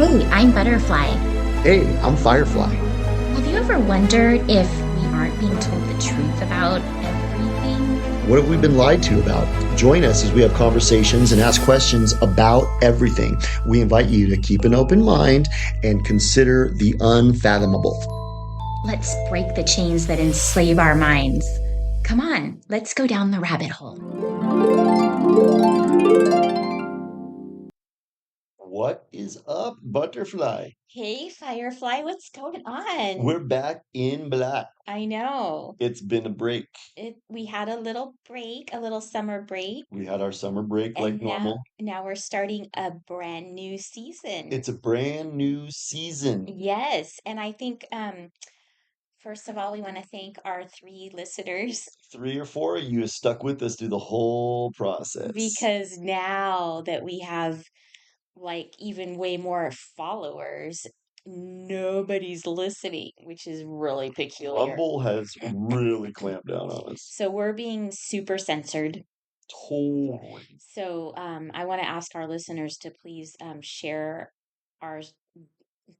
Hey, I'm Butterfly. Hey, I'm Firefly. Have you ever wondered if we aren't being told the truth about everything? What have we been lied to about? Join us as we have conversations and ask questions about everything. We invite you to keep an open mind and consider the unfathomable. Let's break the chains that enslave our minds. Come on, let's go down the rabbit hole. What is up, Butterfly? Hey, Firefly, what's going on? We're back in black. I know. It's been a break. We had a little break, a little summer break, We had our summer break like and normal. now we're starting a brand new season. It's a brand new season. Yes, and I think first of all, we want to thank our 3 listeners 3 or 4 of you stuck with us through the whole process. because now that we have like even way more followers, nobody's listening, which is really peculiar. Rumble has really clamped down on us. So we're being super censored. Totally. So I want to ask our listeners to please share our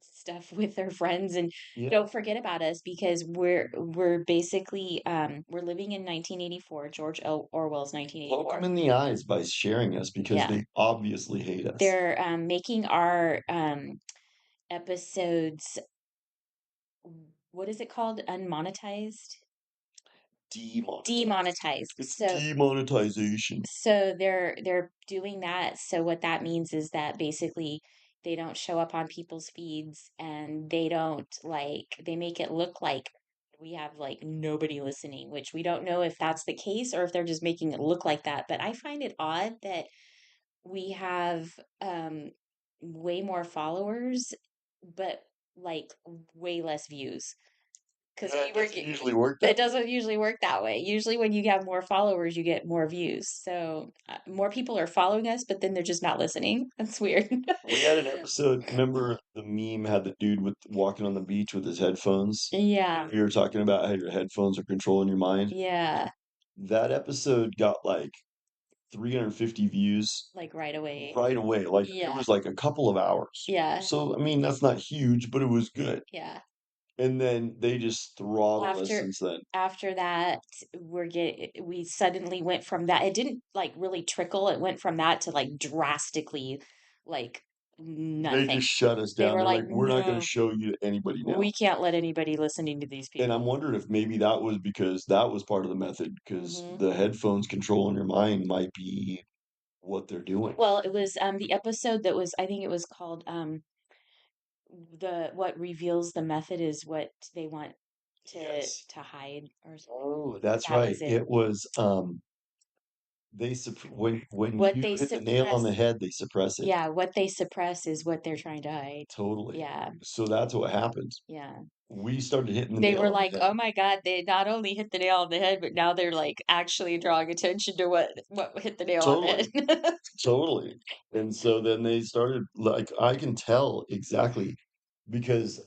stuff with their friends and Yeah. don't forget about us because we're basically we're living in 1984, George Orwell's Poke 1984. them in the eyes by sharing us because Yeah. they obviously hate us. They're making our episodes, what is it called? Unmonetized? Demonetized. It's demonetization. So they're doing that. So what that means is that basically they don't show up on people's feeds and they don't they make it look like we have like nobody listening, which we don't know if that's the case or if they're just making it look like that. But I find it odd that we have way more followers, but like way less views. Because That doesn't usually work that it doesn't usually work that way. Usually, when you have more followers, you get more views. So more people are following us, but then they're just not listening. That's weird. We had an episode. Remember the meme had the dude with walking on the beach with his headphones? Yeah, You were talking about how your headphones are controlling your mind. yeah, That episode got like 350 views like right away. right away. Like it Yeah, was like a couple of hours. yeah, So, I mean, that's not huge, but it was good. yeah. And then they just throttled us After since then. after that, we suddenly went from that. It didn't like really trickle. It went from that to like drastically, like They nothing. just shut us They down. were They're like, like, we're not going no, to show you to anybody now. we can't let anybody listening to these And I'm people. wondering if maybe that was because that was part of the method, because Hmm. the headphones controlling your mind might be what they're doing. Well, it was the episode that was I think it was called the what reveals the method is what they want to Yes. to hide or Oh, that's that right. was it. It was when What you they hit the nail on the suppress, head, they suppress it. yeah, what they suppress is what they're trying to hide. Totally. Yeah, So that's what happened. yeah. We started hitting the They nail were on like, the head. "Oh my God, they not only hit the nail on the head, but now they're like actually drawing attention to what hit the nail on the Totally. head." Totally. And so then they started like I can tell exactly because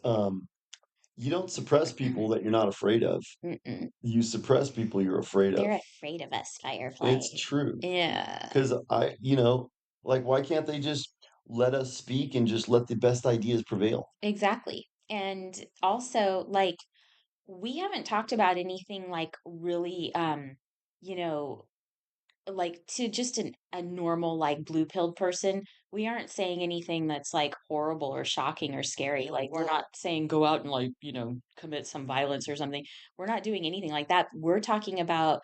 you don't suppress people that you're not afraid of. Mm-mm. You suppress people you're afraid of. They're afraid of us, Firefly. It's true. Yeah. Because like why can't they just let us speak and just let the best ideas prevail? Exactly. And also, like, we haven't talked about anything like really, you know, like to just a normal, like, blue pilled person. We aren't saying anything that's like horrible or shocking or scary. Like, we're not saying go out and, like, commit some violence or something. We're not doing anything like that. We're talking about,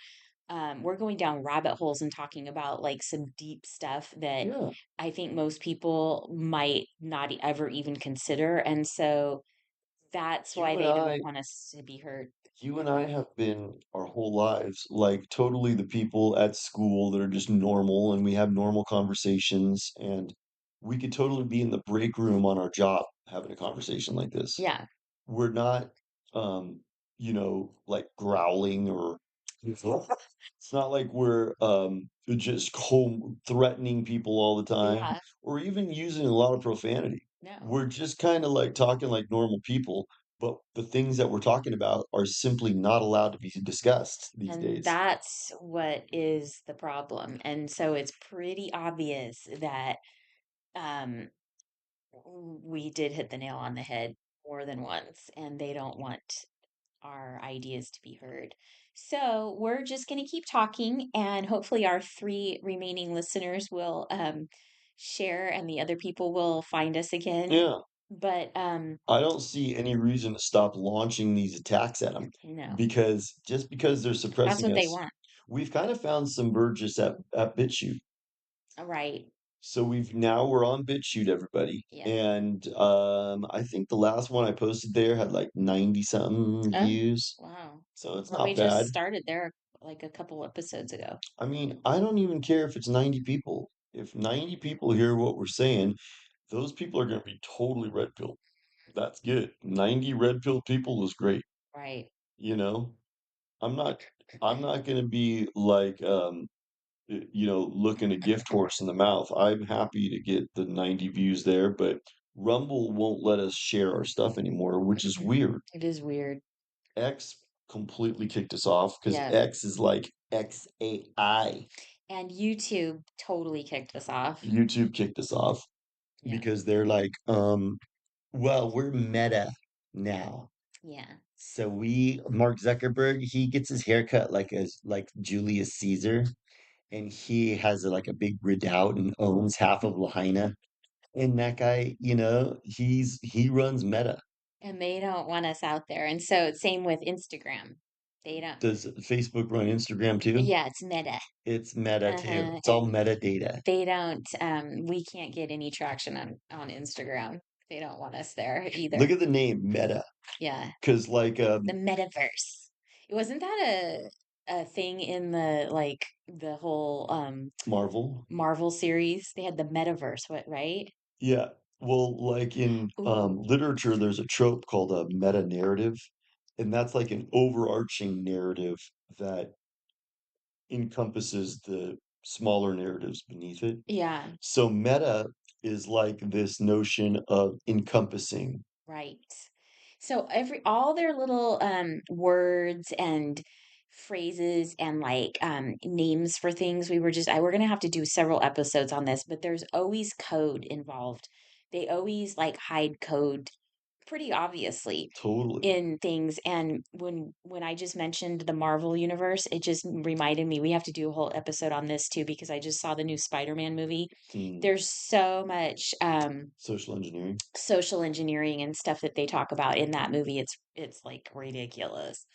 we're going down rabbit holes and talking about like some deep stuff that Yeah. I think most people might not ever even consider. And so that's You why and they don't I want us to be hurt. you and I have been our whole lives like totally the people at school that are just normal and we have normal conversations and we could totally be in the break room on our job having a conversation like this. Yeah, We're not like growling or it's not like we're just home threatening people all the time yeah, or even using a lot of profanity. no. We're just kind of like talking like normal people, but the things that we're talking about are simply not allowed to be discussed these And days. that's what is the problem. And so it's pretty obvious that um we did hit the nail on the head more than once, and they don't want our ideas to be heard. So we're just going to keep talking, and hopefully, our three remaining listeners will share, and the other people will find us again. Yeah. But I don't see any reason to stop launching these attacks at them no, because just because they're that's suppressing what they us, want. we've kind of found some burgess at BitChute. Right. So we're on BitChute, everybody. Yeah. And I think the last one I posted there had like 90 something Oh, views. wow. So it's Well, we not just bad. started there like a couple episodes ago. I mean, I don't even care if it's 90 people. If 90 people hear what we're saying, those people are going to be totally red pilled. That's good. 90 red pill people is great. Right. You know, I'm not I'm not going to be like looking a gift horse in the mouth. I'm happy to get the 90 views there, but Rumble won't let us share our stuff anymore, which is Mhm. weird. It is weird. X completely kicked us off because Yeah. X is like XAI. And YouTube totally kicked us off. YouTube kicked us off Yeah. because they're like, well, we're meta now. Yeah. So Mark Zuckerberg, he gets his haircut like Julius Caesar, and he has like a big redoubt and owns half of Lahaina. And that guy, he runs Meta. And they don't want us out there. And so, same with Instagram. They don't, Does Facebook run Instagram too? yeah, it's Meta. It's Meta too. Uh-huh. It's all And metadata. they don't, we can't get any traction on Instagram. They don't want us there either. Look at the name Meta, Yeah. because like The metaverse. Wasn't that a thing in the like the whole Marvel. Marvel series? They had the metaverse, what, right? Yeah. Well, like in Ooh, literature, there's a trope called a meta narrative, and that's like an overarching narrative that encompasses the smaller narratives beneath it. yeah, So meta is like this notion of encompassing. right. So all their little words and phrases and like names for things, we're gonna have to do several episodes on this, but there's always code involved. They always like hide code pretty obviously Totally. in things. And when I just mentioned the Marvel universe, it just reminded me we have to do a whole episode on this too, because I just saw the new Spider-Man movie. Hmm. There's so much Social engineering. social engineering and stuff that they talk about in that movie. It's like ridiculous.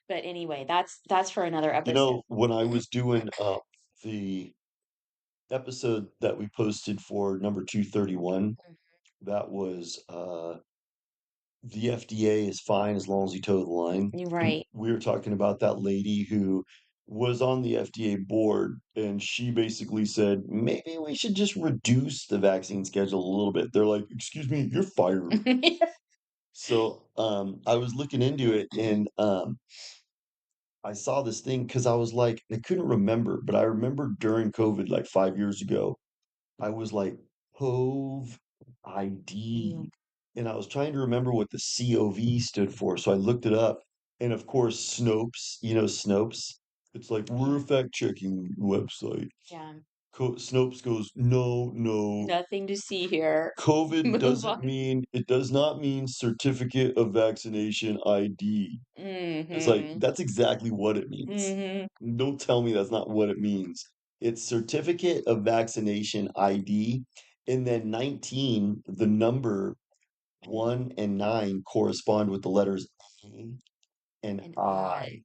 But anyway, that's for another episode. When I was doing the episode that we posted for number 231, that was the FDA is fine as long as you toe the line. You're And right. we were talking about that lady who was on the FDA board, and she basically said, maybe we should just reduce the vaccine schedule a little bit. They're like, excuse me, you're fired. So I was looking into it, and I saw this thing because I was like, I couldn't remember, but I remember during COVID, like 5 years ago, I was like, Hove You ID. And I was trying to remember what the COV stood for. So I looked it up. And of course, Snopes, Snopes. It's like, we're a yeah, fact checking website. yeah. Snopes goes, no, no. Nothing to see here. COVID Move on. it does not mean certificate of vaccination ID. It's like, Mm-hmm. that's exactly what it means. Mm-hmm. Don't tell me that's not what it means. It's certificate of vaccination ID. And then 19, the number 1 and 9 correspond with the letters A and And I.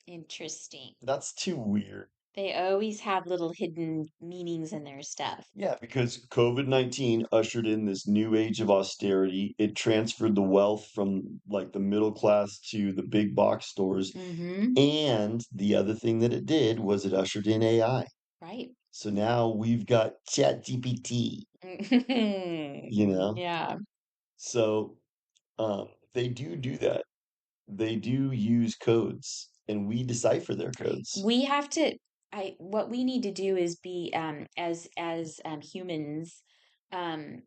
interesting. That's too weird. They always have little hidden meanings in their stuff. Yeah, because COVID-19 ushered in this new age of austerity. It transferred the wealth from like the middle class to the big box stores. Mm-hmm. And the other thing that it did was it ushered in AI. Right. So now we've got ChatGPT, you know? Yeah. So they do that. They do use codes, and we decipher their codes. We have to what we need to do is be as humans, um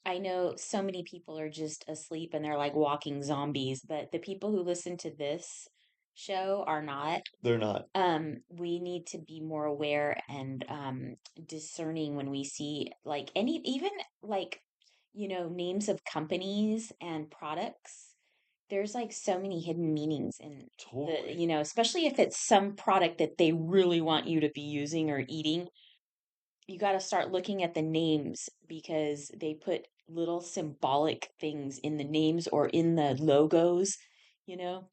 I know so many people are just asleep and they're like walking zombies, but the people who listen to this show are not. They're not. We need to be more aware and discerning when we see like any even like names of companies and products. There's like so many hidden meanings in Totally. especially if it's some product that they really want you to be using or eating. You got to start looking at the names because they put little symbolic things in the names or in the logos, you know?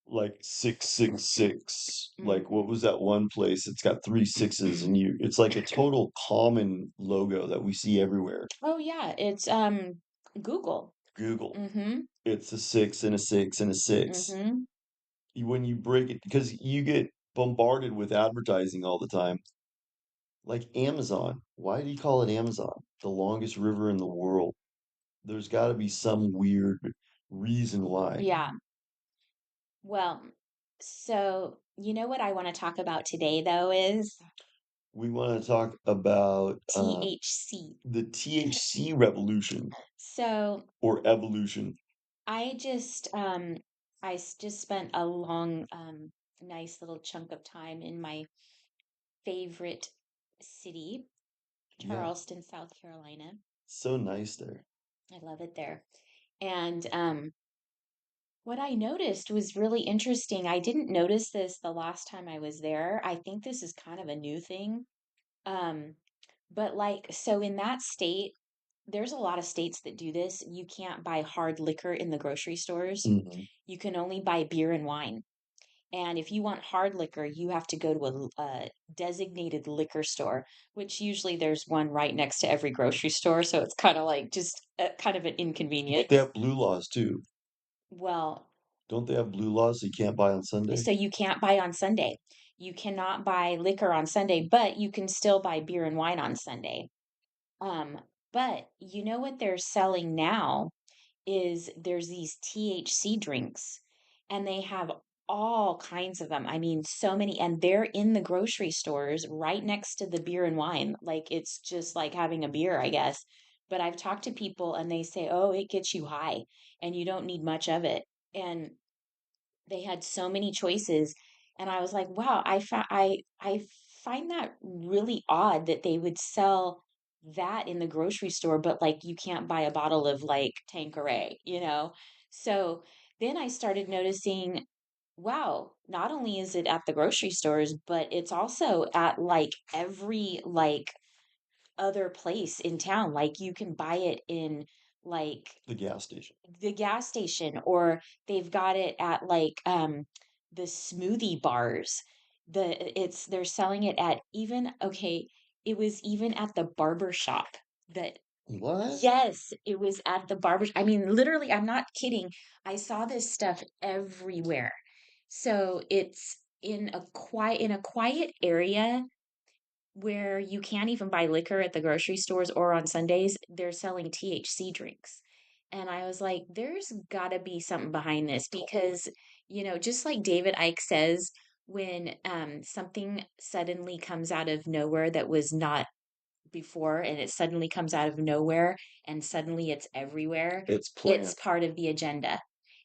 Like 666. Like what Hmm. was that one place? It's got three sixes and it's like a total common logo that we see everywhere. Oh yeah, it's Google. Google. Mm-hmm. It's a six and a six and a six. Mm-hmm. When you break it, because you get bombarded with advertising all the time. Like Amazon. Why do you call it Amazon? The longest river in the world. There's got to be some weird reason why. Yeah. Well, so you know what I want to talk about today though is We want to talk about THC. the THC revolution So or evolution. I just just spent a long nice little chunk of time in my favorite city, Yeah, Charleston, South Carolina. so nice there. I love it there. And what I noticed was really interesting. I didn't notice this the last time I was there. I think this is kind of a new thing. Um, but like, so in that state, there's a lot of states that do this. You can't buy hard liquor in the grocery stores. Hmm. You can only buy beer and wine. And if you want hard liquor, you have to go to a designated liquor store, which usually there's one right next to every grocery store. So it's kind of like just kind of an But they inconvenience. have blue laws too. Well, Don't they have blue laws so you can't buy on Sunday? so you can't buy on Sunday. You cannot buy liquor on Sunday, but you can still buy beer and wine on Sunday. Um, but you know what they're selling now is there's these THC drinks and they have all kinds of them. I mean, so many, and they're in the grocery stores right next to the beer and wine. Like it's just like having a beer, I guess. But I've talked to people and they say, oh, it gets you high and you don't need much of it. And they had so many choices. And I was like, wow, I find that really odd that they would sell that in the grocery store, but like you can't buy a bottle of like Tanqueray. So then I started noticing, wow, not only is it at the grocery stores, but it's also at like every like other place in town. Like you can buy it in like The gas station. the gas station, or they've got it at like the smoothie bars. They're selling it at even, okay, it was even at the barber shop. That What? Yes, it was at the barber. I mean, literally, I'm not kidding. I saw this stuff everywhere. So it's in a quiet area where you can't even buy liquor at the grocery stores, or on Sundays, they're selling THC drinks. And I was like, there's got to be something behind this because, just like David Icke says, when something suddenly comes out of nowhere that was not before and it suddenly comes out of nowhere and suddenly it's everywhere, It's it's planned. part of the agenda.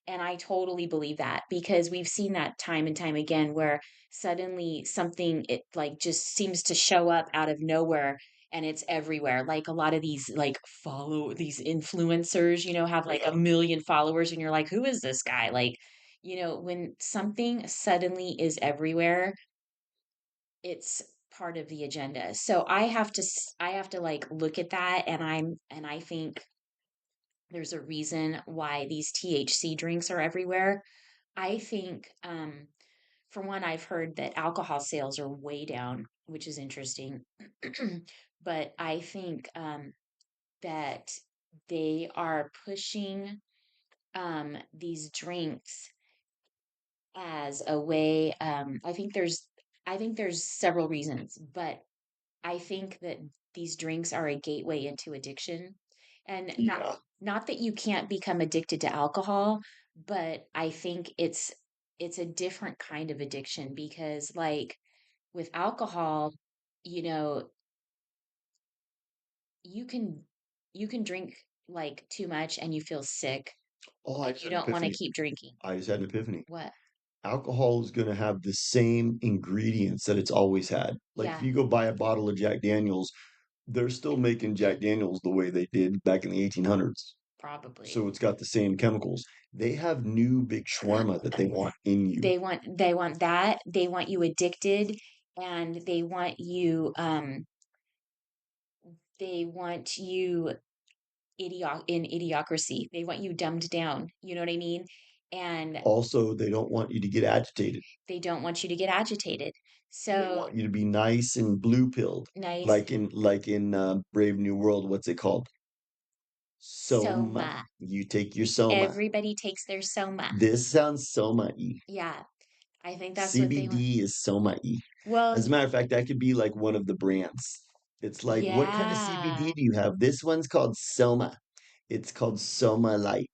And I totally believe that because we've seen that time and time again where suddenly something it like just seems to show up out of nowhere and it's everywhere. Like a lot of these like follow these influencers, have like a million followers and you're like, who is this guy? Like, when something suddenly is everywhere, it's part of the agenda. So I have to like look at that and I think there's a reason why these THC drinks are everywhere. I think for one I've heard that alcohol sales are way down, which is interesting. But I think that they are pushing these drinks as a way I think there's several reasons, but I think that these drinks are a gateway into addiction. And Yeah. not that you can't become addicted to alcohol, but I think it's a different kind of addiction because like with alcohol, you know, you can you can drink like too much and you feel sick Oh, I and just you had an don't want to epiphany. keep drinking. I just had an epiphany. What? Alcohol is going to have the same ingredients that it's always had. Like if Yeah. you go buy a bottle of Jack Daniels, they're still making Jack Daniels the way they did back in the 1800s. Probably. So it's got the same chemicals. They have new big shawarma that they want in you. They want that. They want you addicted, and they want you in idiocracy. They want you dumbed down. You know what I mean? And Also, they don't want you to get agitated. they don't want you to get agitated. They So want you to be nice and blue pilled, nice. like in Brave New World. What's it called? Soma. Soma. You take your soma. Everybody takes their soma. This sounds soma-y. Yeah, I think that's what they want. CBD is soma-y. Well, As a matter of fact, that could be like one of the brands. It's like, what kind of yeah, CBD do you have? This one's called Soma. It's called Soma Light.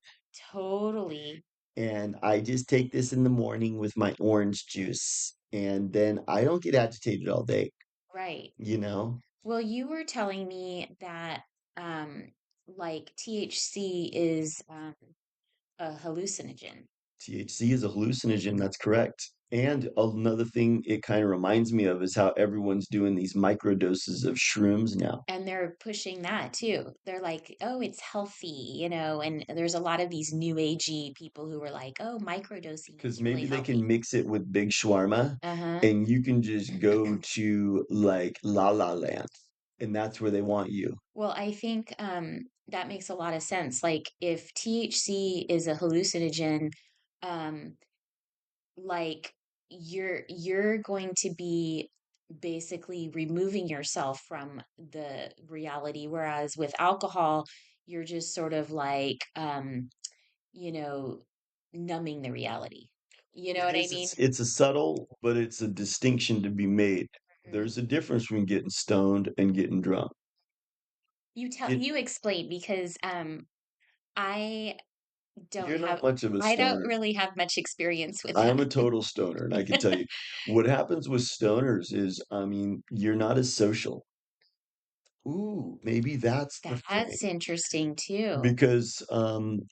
totally. And I just take this in the morning with my orange juice. And then I don't get agitated all day, Right. you know? Well, you were telling me that like THC is a hallucinogen, THC is a hallucinogen, that's correct. And another thing it kind of reminds me of is how everyone's doing these microdoses of shrooms now. and they're pushing that too. They're like, "Oh, it's healthy," and there's a lot of these new agey people who are like, "Oh, microdosing Because is really maybe they can healthy." mix it with big shawarma Uh-huh. and you can just go to like La La Land and that's where they want you. Well, I think that makes a lot of sense. Like if THC is a hallucinogen, um, like you're going to be basically removing yourself from the reality, whereas with alcohol, you're just sort of like you know, numbing the reality. You know It what I is, mean? it's a subtle, but it's a distinction to be made. Mhm. There's a difference between getting stoned and getting drunk. It You explain because I don't You're not have much of a I don't stoner. really have much experience with I'm that. a total stoner, and I can tell you what happens with stoners is, I mean, you're not as social. Ooh, maybe that's the thing. That's interesting too. Because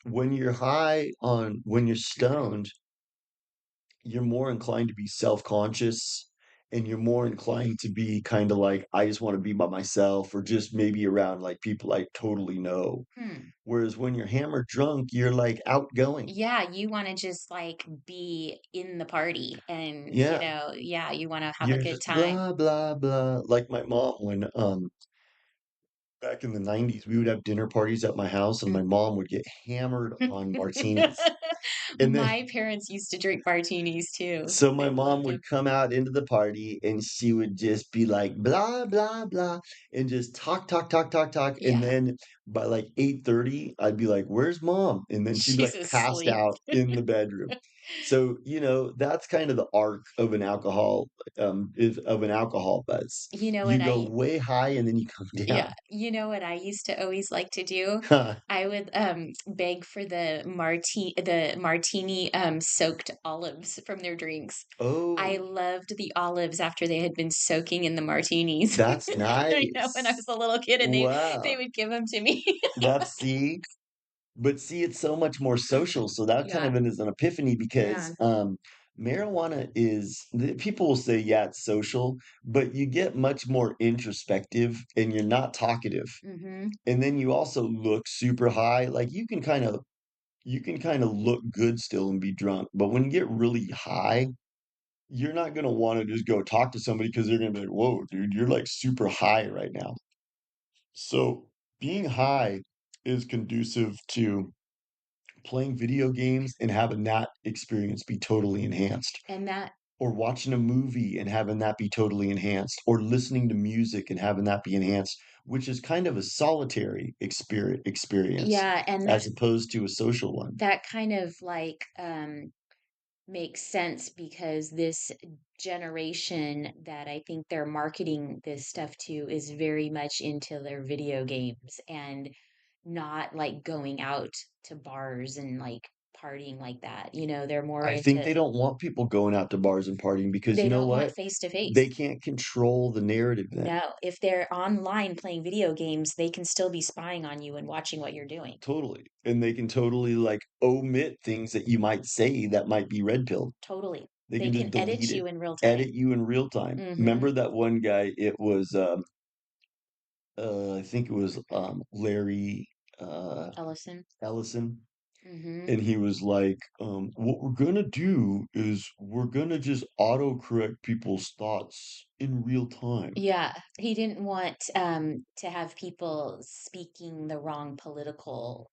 when you're stoned, you're more inclined to be self-conscious and you're more inclined to be kind of like, I just want to be by myself or just maybe around like people I totally know. Hmm. Whereas when you're hammered drunk, you're like outgoing. Yeah, you want to just like be in the party and, Yeah, yeah, you want to have a you're good just time. blah blah blah. Like my mom when back in the 90s, we would have dinner parties at my house and my Mm. mom would get hammered on martinis. And then My parents used to drink martinis too. so my They mom loved would them. come out into the party and she would just be like blah blah blah and just talk talk talk talk talk and Yeah, then by like 8:30 I'd be like where's mom and then she'd be she's like passed asleep. out in the bedroom. So, that's kind of the arc of an alcohol buzz. You know You what go I way high and then you come Yeah, down. you know what I used to always like to do? I would beg for the martini soaked olives from their drinks. I Oh, loved the olives after they had been soaking in the martinis. that's When I nice. was a little kid and they Wow. would give them to me. That's see, but see, it's so much more social. So that kind Yeah. of is an epiphany because Yeah. marijuana people will say, yeah, it's social, but you get much more introspective and you're not talkative. Mm-hmm. And then you also look super high. Like you can kind of look good still and be drunk. But when you get really high, you're not gonna want to just go talk to somebody because they're gonna be like, whoa, dude, you're like super high right now. So being high is conducive to playing video games and having that experience be totally enhanced, And that or watching a movie and having that be totally enhanced, or listening to music and having that be enhanced, which is kind of a solitary experience yeah, and as opposed to a social one. that kind of like makes sense because this generation that I think they're marketing this stuff to is very much into their video games and not like going out to bars and like partying like that. They're more I think into they don't want people going out to bars and partying because they you know don't want what? face to They face. can't control the narrative then. No, if they're online playing video games, they can still be spying on you and watching what you're doing. Totally. And they can totally like omit things that you might say that might be red pill. Totally. They They can just can delete edit it, you in real time. edit you in real time. Mm-hmm. Remember that one guy? It was I think it was Larry uh, Ellison. Ellison, Mm-hmm. and he was like, "What we're gonna do is we're gonna just autocorrect people's thoughts in real time." Yeah, he didn't want to have people speaking the wrong political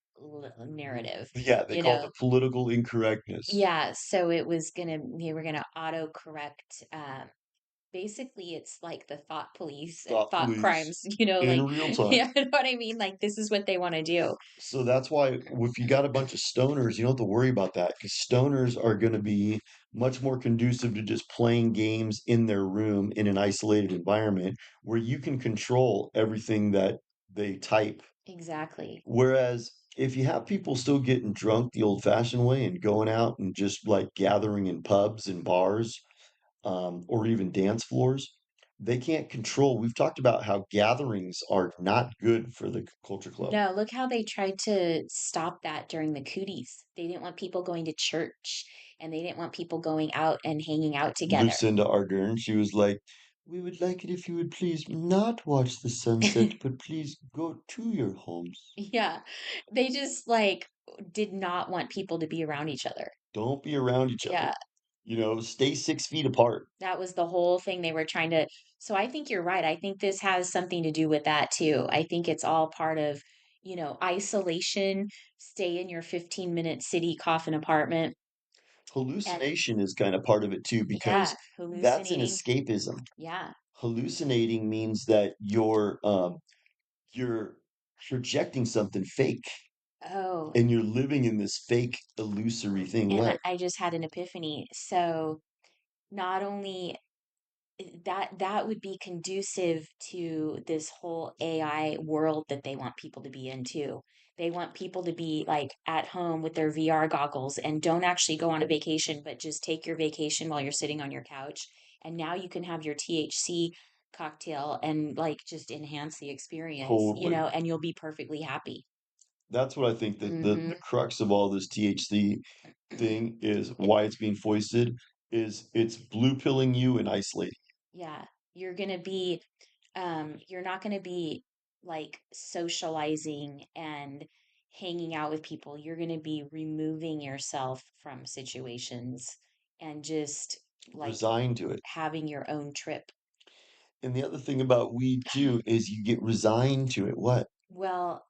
narrative, Yeah, they you call it know. the political incorrectness. Yeah, so it was gonna they were gonna autocorrect. Basically, it's like the thought police and Thought thought police crimes. You know, in like real time. yeah, you know what I mean. Like this is what they want to do. So that's why if you got a bunch of stoners, you don't have to worry about that because stoners are going to be much more conducive to just playing games in their room in an isolated environment where you can control everything that they type. Exactly. Whereas if you have people still getting drunk the old-fashioned way and going out and just like gathering in pubs and bars, or even dance floors, they can't control. We've talked about how gatherings are not good for the culture club. No, look how they tried to stop that during the cooties. They didn't want people going to church and they didn't want people going out and hanging out together. Lucinda Ardern, she was like, "We would like it if you would please not watch the sunset, but please go to your homes. Yeah. They just like did not want people to be around each other. Don't be around each other. Yeah. Stay 6 feet apart." That was the whole thing they were trying to. So I think you're right. I think this has something to do with that too. I think it's all part of, isolation, stay in your 15-minute city coffin apartment. And Hallucination is kind of part of it too, because yeah, that's an hallucinating. escapism. Yeah. Hallucinating means that you're projecting something fake Oh, and you're living in this fake illusory thing. and What? I just had an epiphany. So not only that would be conducive to this whole AI world that they want people to be into. They want people to be like at home with their VR goggles and don't actually go on a vacation, but just take your vacation while you're sitting on your couch. And now you can have your THC cocktail and like just enhance the experience, Totally. and you'll be perfectly happy. That's what I think that the Hmm. crux of all this THC thing is why it's being foisted is it's blue pilling you and isolating. Yeah, you're not gonna be like socializing and hanging out with people. You're gonna be removing yourself from situations and just like Resign to it. having your own trip. And the other thing about weed too is you get resigned to it. What? Well,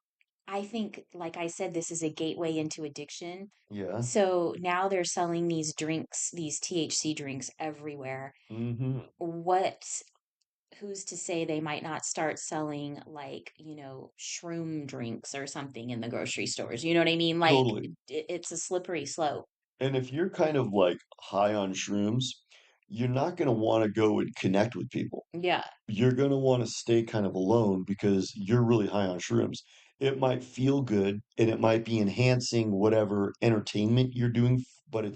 I think, like I said, this is a gateway into addiction. Yeah. So now they're selling these drinks, these THC drinks everywhere. Mm-hmm. What who's to say they might not start selling like, shroom drinks or something in the grocery stores? You know what I mean? Like Totally. it's a slippery slope. And if you're kind of like high on shrooms, you're not going to want to go and connect with people. Yeah. You're going to want to stay kind of alone because you're really high on shrooms. It might feel good and it might be enhancing whatever entertainment you're doing, but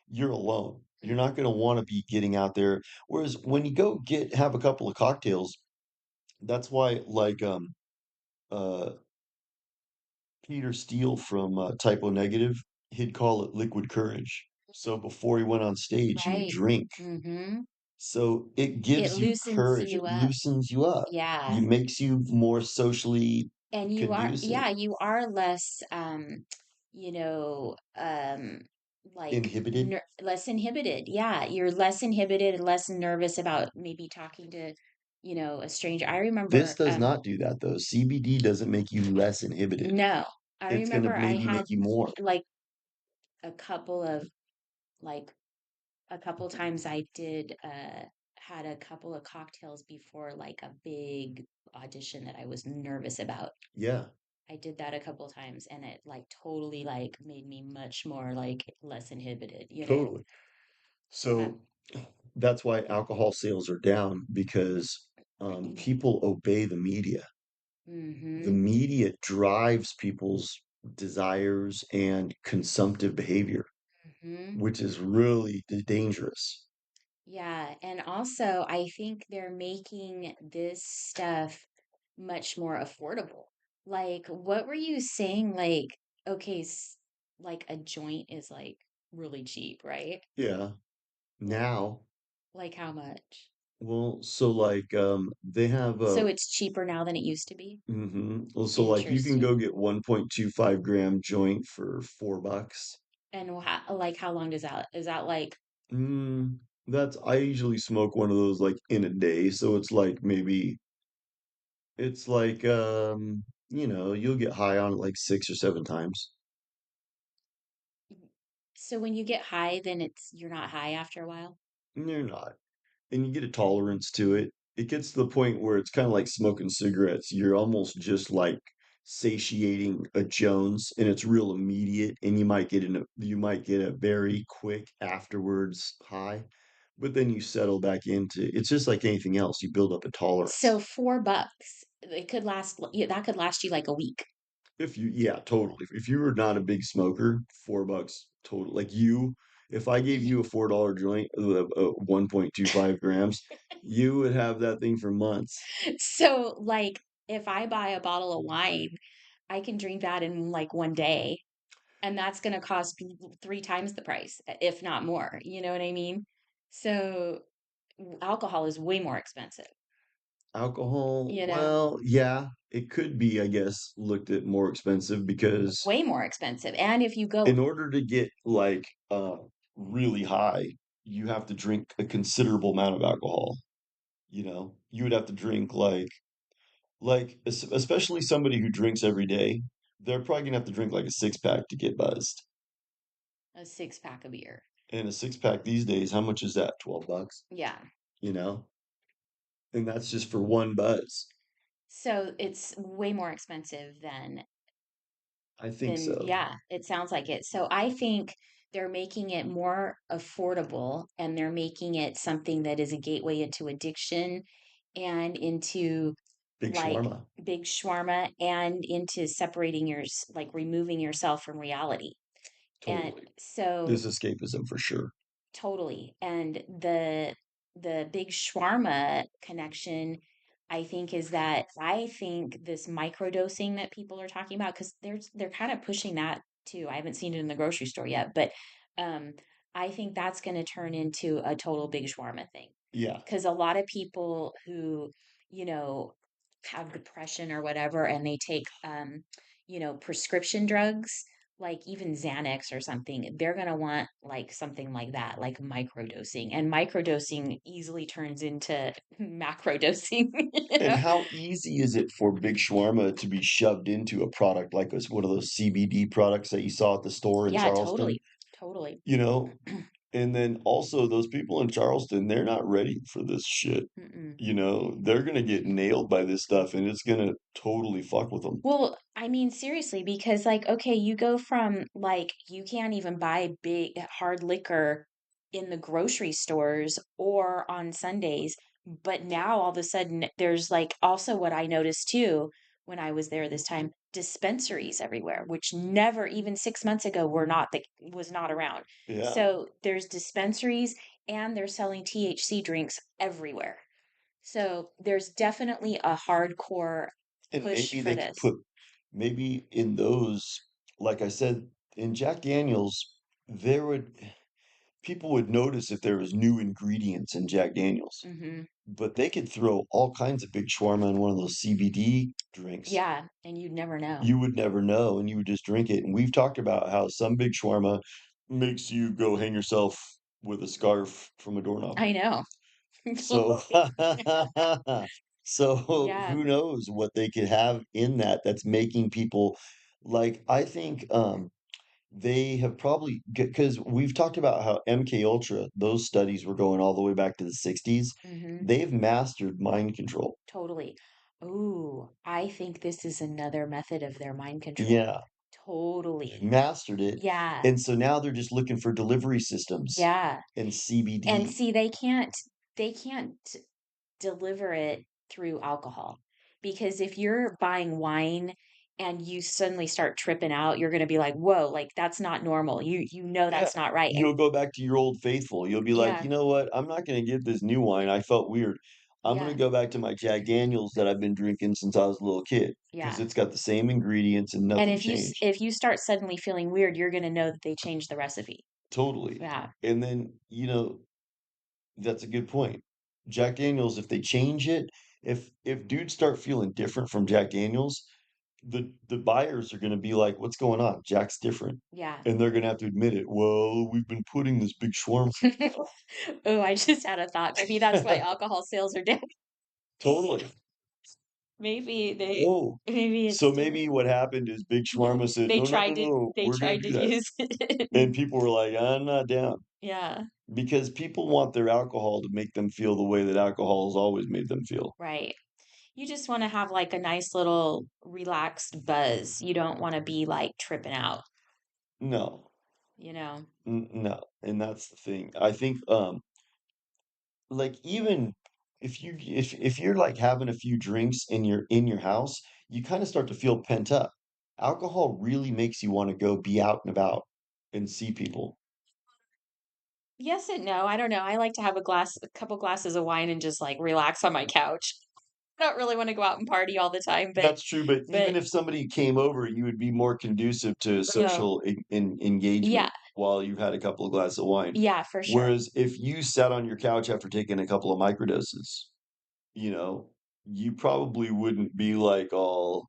you're alone. You're not going to want to be getting out there. Whereas when you go have a couple of cocktails, that's why like uh Peter Steele from Typo Negative, he'd call it liquid courage. So before he went on stage, he would Right. drink. Mm-hmm. So it It gives you loosens courage. It you up. loosens you up. Yeah. It makes you more socially And you are, conducive, yeah, you are less, you know, um, like inhibited. less inhibited. Yeah, you're less inhibited and less nervous about maybe talking to, a stranger. I This remember, does not do that though. CBD doesn't make you less inhibited. no, I It's going to remember I maybe had make you more. like a couple of like a couple times I did had a couple of cocktails before like a big audition that I was nervous about. Yeah, I did that a couple times and it like totally like made me much more like less inhibited. totally. Uh, So that's why alcohol sales are down because people obey the media. The mm-hmm, media drives people's desires and consumptive behavior, mm-hmm. which is really dangerous. Yeah, and also I think they're making this stuff much more affordable. Like, what were you saying? Like, okay, like a joint is like really cheap, right? Yeah. Like, Now, like how much? Well, so like they have So it's cheaper now than it used to be? well, so like you can go Interesting. get 1.25 gram joint for $4. And like how long does that is that like Mm, that's I usually smoke one of those like in a day, so it's like maybe it's like you'll get high on it like 6 or 7 times. so when you get high, then you're not high after a while? And they're not. And you get a tolerance to it. It gets to the point where it's kind of like smoking cigarettes. You're almost just like satiating a Jones, and it's real immediate, and you might get a very quick afterwards high, but then you settle back into it's just like anything else. You build up a tolerance. So $4, it could last, yeah, that could last you like a week. If you, yeah, totally. If you were not a big smoker, $4 total. Like you, if I gave you a $4 joint of 1.25 grams, you would have that thing for months. So like if I buy a bottle of wine, I can drink that in like one day, and that's going to cost 3 times the price, if not more. You know what I mean? So alcohol is way more expensive, Alcohol, you know, well, yeah, it could be, I guess, looked at more expensive because way more expensive. And if you go, in order to get like really high, you have to drink a considerable amount of alcohol. You would have to drink especially somebody who drinks every day, they're probably gonna have to drink like a 6 pack to get buzzed. a 6 pack of beer. And a 6 pack these days, how much is that? $12, Yeah. you know? And that's just for one buzz. So it's way more expensive I think than, so. yeah, it sounds like it. So I think they're making it more affordable, and they're making it something that is a gateway into addiction and into Big like shawarma. big shawarma and into separating like removing yourself from reality. And Totally. so There's escapism for sure. totally. And the big shawarma connection, I think, is that I think this microdosing that people are talking about, because they're kind of pushing that too. I haven't seen it in the grocery store yet, but um, I think that's going to turn into a total big shawarma thing. Yeah. Because a lot of people who, you know, have depression or whatever, and they take, prescription drugs, like even Xanax or something, they're going to want like something like that, like microdosing. And microdosing easily turns into macrodosing, you And know? how easy is it for Big Shawarma to be shoved into a product like one of those CBD products that you saw at the store in Yeah, Charleston? totally. Totally. You know, and then also those people in Charleston, they're not ready for this shit. Mm-mm. They're gonna get nailed by this stuff and it's gonna totally fuck with them. Well, I mean, seriously, because like, okay, you go from like, you can't even buy big hard liquor in the grocery stores or on Sundays, but now all of a sudden there's like also what I noticed too when I was there this time, dispensaries everywhere, which never even 6 months ago was not around. Yeah. So there's dispensaries, and they're selling THC drinks everywhere. So there's definitely a hardcore And push maybe for they could this. put maybe in those, like I said, in Jack Daniels, there would people would notice if there was new ingredients in Jack Daniels. Hmm. But they could throw all kinds of big shawarma in one of those CBD drinks. Yeah, and you'd never know. You would never know, and you would just drink it. And we've talked about how some big shawarma makes you go hang yourself with a scarf from a doorknob. I know. So, so Yeah. who knows what they could have in that's making people like, I think, they have probably because we've talked about how MKUltra, those studies were going all the way back to the 60s. Hmm. They've mastered mind control. Totally. Ooh, I think this is another method of their mind control. Yeah, they Totally. mastered it. Yeah. And so now they're just looking for delivery systems Yeah. and And CBD. see, they can't deliver it through alcohol, because if you're buying wine and you suddenly start tripping out, you're going to be like, "Whoa, like that's not normal." You know Yeah, that's not right. And you'll go back to your old faithful. You'll be like, yeah. you know what? I'm not going to get this new wine. I felt weird. I'm going to Yeah. go back to my Jack Daniels that I've been drinking since I was a little kid because Yeah. it's got the same ingredients and And nothing changed. if you start suddenly feeling weird, you're gonna know that they changed the recipe. Totally. Yeah. And then, that's a good point. Jack Daniels, if they change it, if dudes start feeling different from Jack Daniels, the buyers are going to be like, "What's going on? Jack's different," Yeah. and they're going to have to admit it. Well, we've been putting this big shawarma. Oh, I just had a thought. Maybe that's why alcohol sales are down. Totally. Maybe they Oh, maybe it's so different. maybe what happened is Big Shawarma said, They "No, no, tried no, to no, they we're going tried to to do that," use it. and people were like, "I'm not down," Yeah, because people want their alcohol to make them feel the way that alcohol has always made them feel. right. You just wanna have, like, a nice little relaxed buzz. You don't wanna be, like, tripping out, No, you know? no, and that's the thing. I think, like, even if you're, like, having a few drinks and you're in your house, you kinda start to feel pent up. Alcohol really makes you wanna go be out and about and see people. Yes and no, I don't know. I like to have a couple glasses of wine and just, like, relax on my couch. I don't really wanna go out and party all the time, That's true, but even but if somebody came over, you would be more conducive to no. social engagement Yeah, while you've had a couple of glasses of wine. yeah, for sure. Whereas if you sat on your couch after taking a couple of microdoses, you know, you probably wouldn't be like all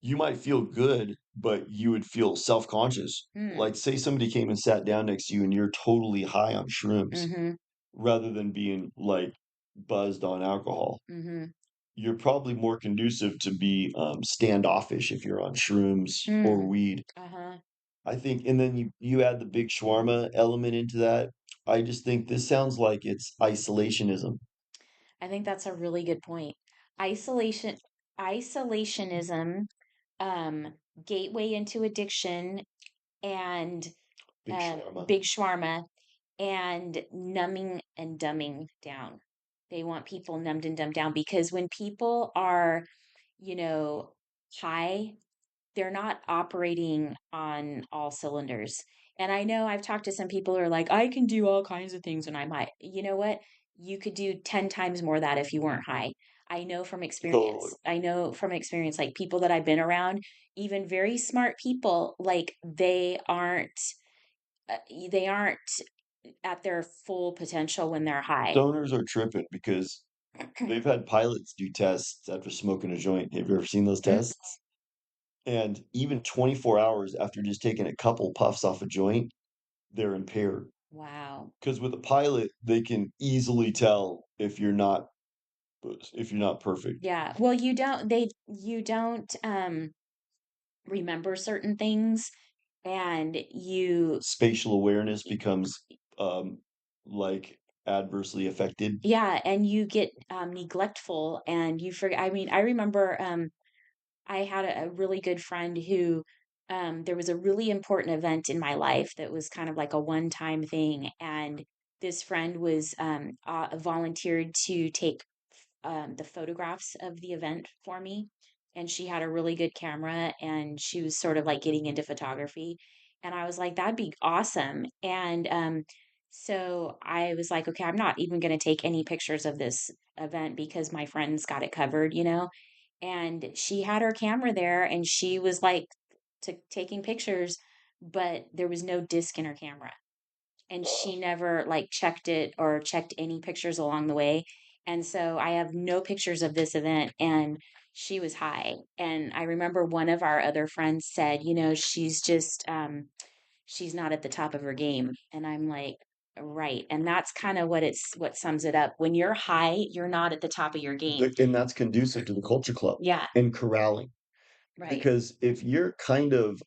you might feel good, but you would feel self-conscious. Mm, Like, say somebody came and sat down next to you and you're totally high on shrooms mhm, rather than being, like, buzzed on alcohol. mhm. You're probably more conducive to be, standoffish if you're on shrooms or Mm, weed. uh-huh. I think and then you add the big shawarma element into that. I just think this sounds like it's isolationism. I think that's a really good point. Isolation isolationism, um, gateway into addiction, and Big shawarma. big shawarma, and numbing and dumbing down. They want people numbed and dumbed down because when people are, you know, high, they're not operating on all cylinders. And I know I've talked to some people who are like, I can do all kinds of things when I'm high. You know what? You could do 10 times more of that if you weren't high. I know from Totally. experience. I know from experience, like people that I've been around, even very smart people, like uh, they aren't at their full potential when they're high. Stoners are tripping because they've had pilots do tests after smoking a joint. Have you ever seen those Mm, tests? And even 24 hours after just taking a couple puffs off a joint, they're impaired. wow. Because with a pilot, they can easily tell if you're not perfect. Yeah. Well, you don't remember certain things and you Spatial awareness becomes, um, like, adversely affected. yeah, and you get neglectful and you forget. I mean, I remember I had a really good friend who there was a really important event in my life that was kind of like a one-time thing, and this friend was volunteered to take the photographs of the event for me. And she had a really good camera and she was sort of like getting into photography. And I was like, that'd be awesome. And so I was like, okay, I'm not even going to take any pictures of this event because my friends got it covered, you know? And she had her camera there and she was like taking pictures, but there was no disc in her camera and she never like checked it or checked any pictures along the way. And so I have no pictures of this event and she was high. And I remember one of our other friends said, you know, she's not at the top of her game. And I'm like, right. And that's kind of what sums it up. When you're high, you're not at the top of your game. And that's conducive to the culture club Yeah, and corralling. right. Because if you're kind of,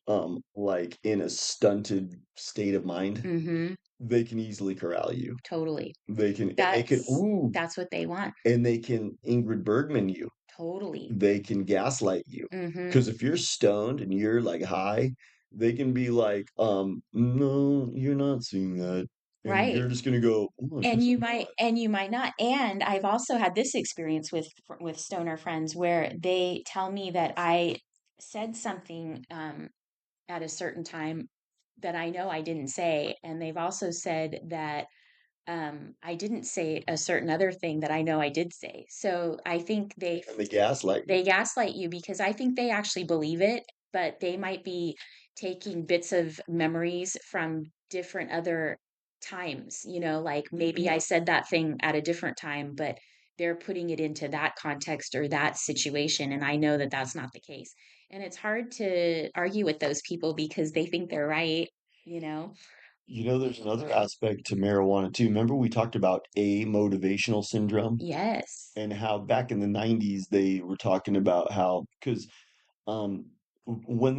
like, in a stunted state of mind, Mhm. they can easily corral you. Totally. They can ooh, That's what they want. and they can Ingrid Bergman you. Totally. They can gaslight you. Mhm. Because if you're stoned and you're, like, high, they can be like, "No, you're not seeing that," and Right. you're just gonna go, "Oh, I guess I'm not." And you might not. And I've also had this experience with stoner friends where they tell me that I said something at a certain time that I know I didn't say, and they've also said that I didn't say a certain other thing that I know I did say. So I think And they gaslight you. they gaslight you because I think they actually believe it, but they might be taking bits of memories from different other times, like maybe I said that thing at a different time, but they're putting it into that context or that situation. And I know that that's not the case. And it's hard to argue with those people because they think they're right, you know? There's another aspect to marijuana too. Remember we talked about amotivational syndrome Yes. and how back in the 90s they were talking about how, because um when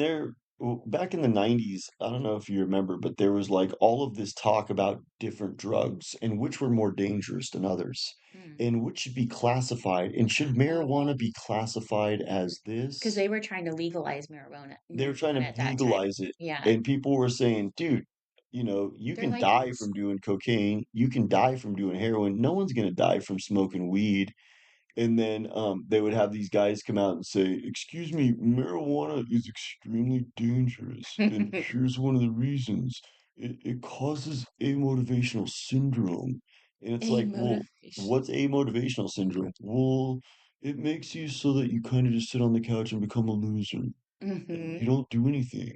back in the 90s, I don't know if you remember, but there was like all of this talk about different drugs and which were more dangerous than others Mm. and which should be classified, and should marijuana be classified as Because this. they were trying to legalize marijuana They were trying to at that time. legalize it, Yeah. and people were saying, dude, you They're can like, die from doing cocaine, you can die from doing heroin, no one's going to die from smoking weed. And then they would have these guys come out and say, "Excuse me, marijuana is extremely dangerous, and here's one of the reasons. It causes amotivational syndrome." And it's a like, well, motivation. what's amotivational syndrome? Well, it makes you so that you kind of just sit on the couch and become a loser, and Hmm. you don't do anything.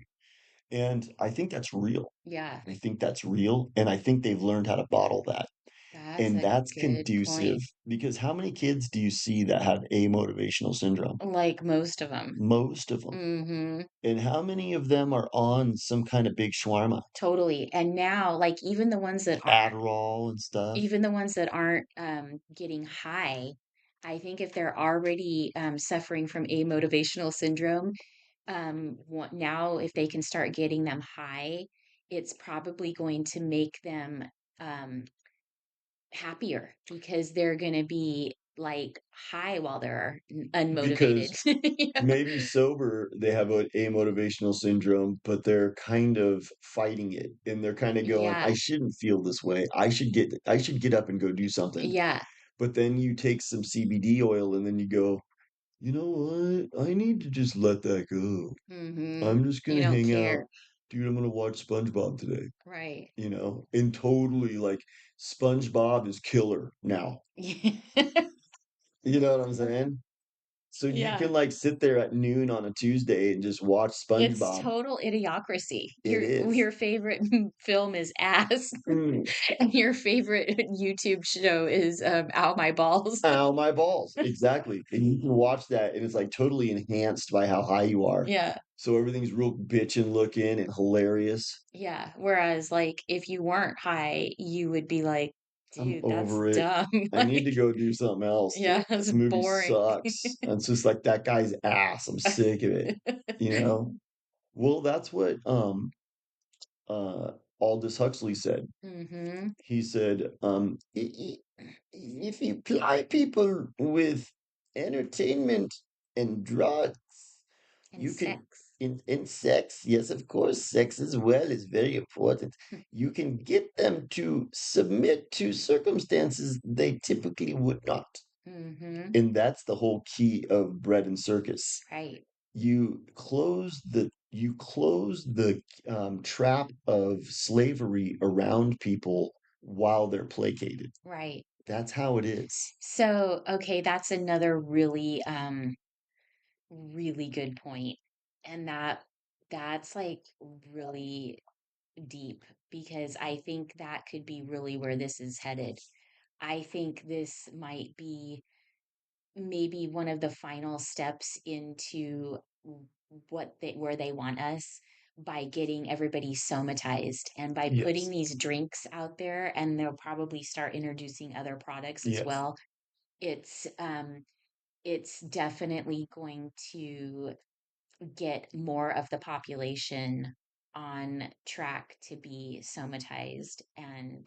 And I think that's real. Yeah, I think that's real, and I think they've learned how to bottle that. that's And a that's good conducive point. because how many kids do you see that have amotivational syndrome? Like most of them. Most of them. Hmm. And how many of them are on some kind of big shawarma, Totally. And now, like Adderall and stuff? even the ones that aren't getting high, I think if they're already suffering from amotivational syndrome, now if they can start getting them high, it's probably going to make them um, happier because they're going to be like high while they're unmotivated. Because maybe sober, they have a amotivational syndrome, but they're kind of fighting it. And they're kind of going, I Yeah, shouldn't feel this way. I should get up and go do something. yeah. But then you take some CBD oil and then you go, you know what? I need to just let that go. Hmm. I'm just You gonna don't hang out. care. Dude, I'm gonna watch SpongeBob today, Right. and totally like SpongeBob is killer now. You know what I'm saying? So you Yeah. can like sit there at noon on a Tuesday and just watch It's SpongeBob. total idiocracy. It is. Your favorite film is Ass, Mm, and your favorite YouTube show is Ow My Balls. ow, my balls. Exactly. And you can watch that and it's like totally enhanced by how high you are. Yeah. So everything's real bitchin' looking and hilarious. Yeah. Whereas like if you weren't high, you would be like, I'm dude, that's over it. dumb. I need to Like, go do something else. yeah, The that's movie boring. sucks. And it's just like that guy's ass. I'm sick of it, you know? Well, that's what uh Aldous Huxley said. Hmm. He said, if you ply people with entertainment and drugs, And you can sex. in sex, yes, of course, sex as well is very important. You can get them to submit to circumstances they typically would not. Hmm. And that's the whole key of bread and circus. Right. You close the trap of slavery around people while they're placated. Right. That's how it is. So, okay, that's another really good point. And that's like really deep because I think that could be really where this is headed. I think this might be maybe one of the final steps into where they want us by getting everybody somatized and by putting Yes. these drinks out there, and they'll probably start introducing other products as Yes. well. It's it's definitely going to get more of the population on track to be somatized and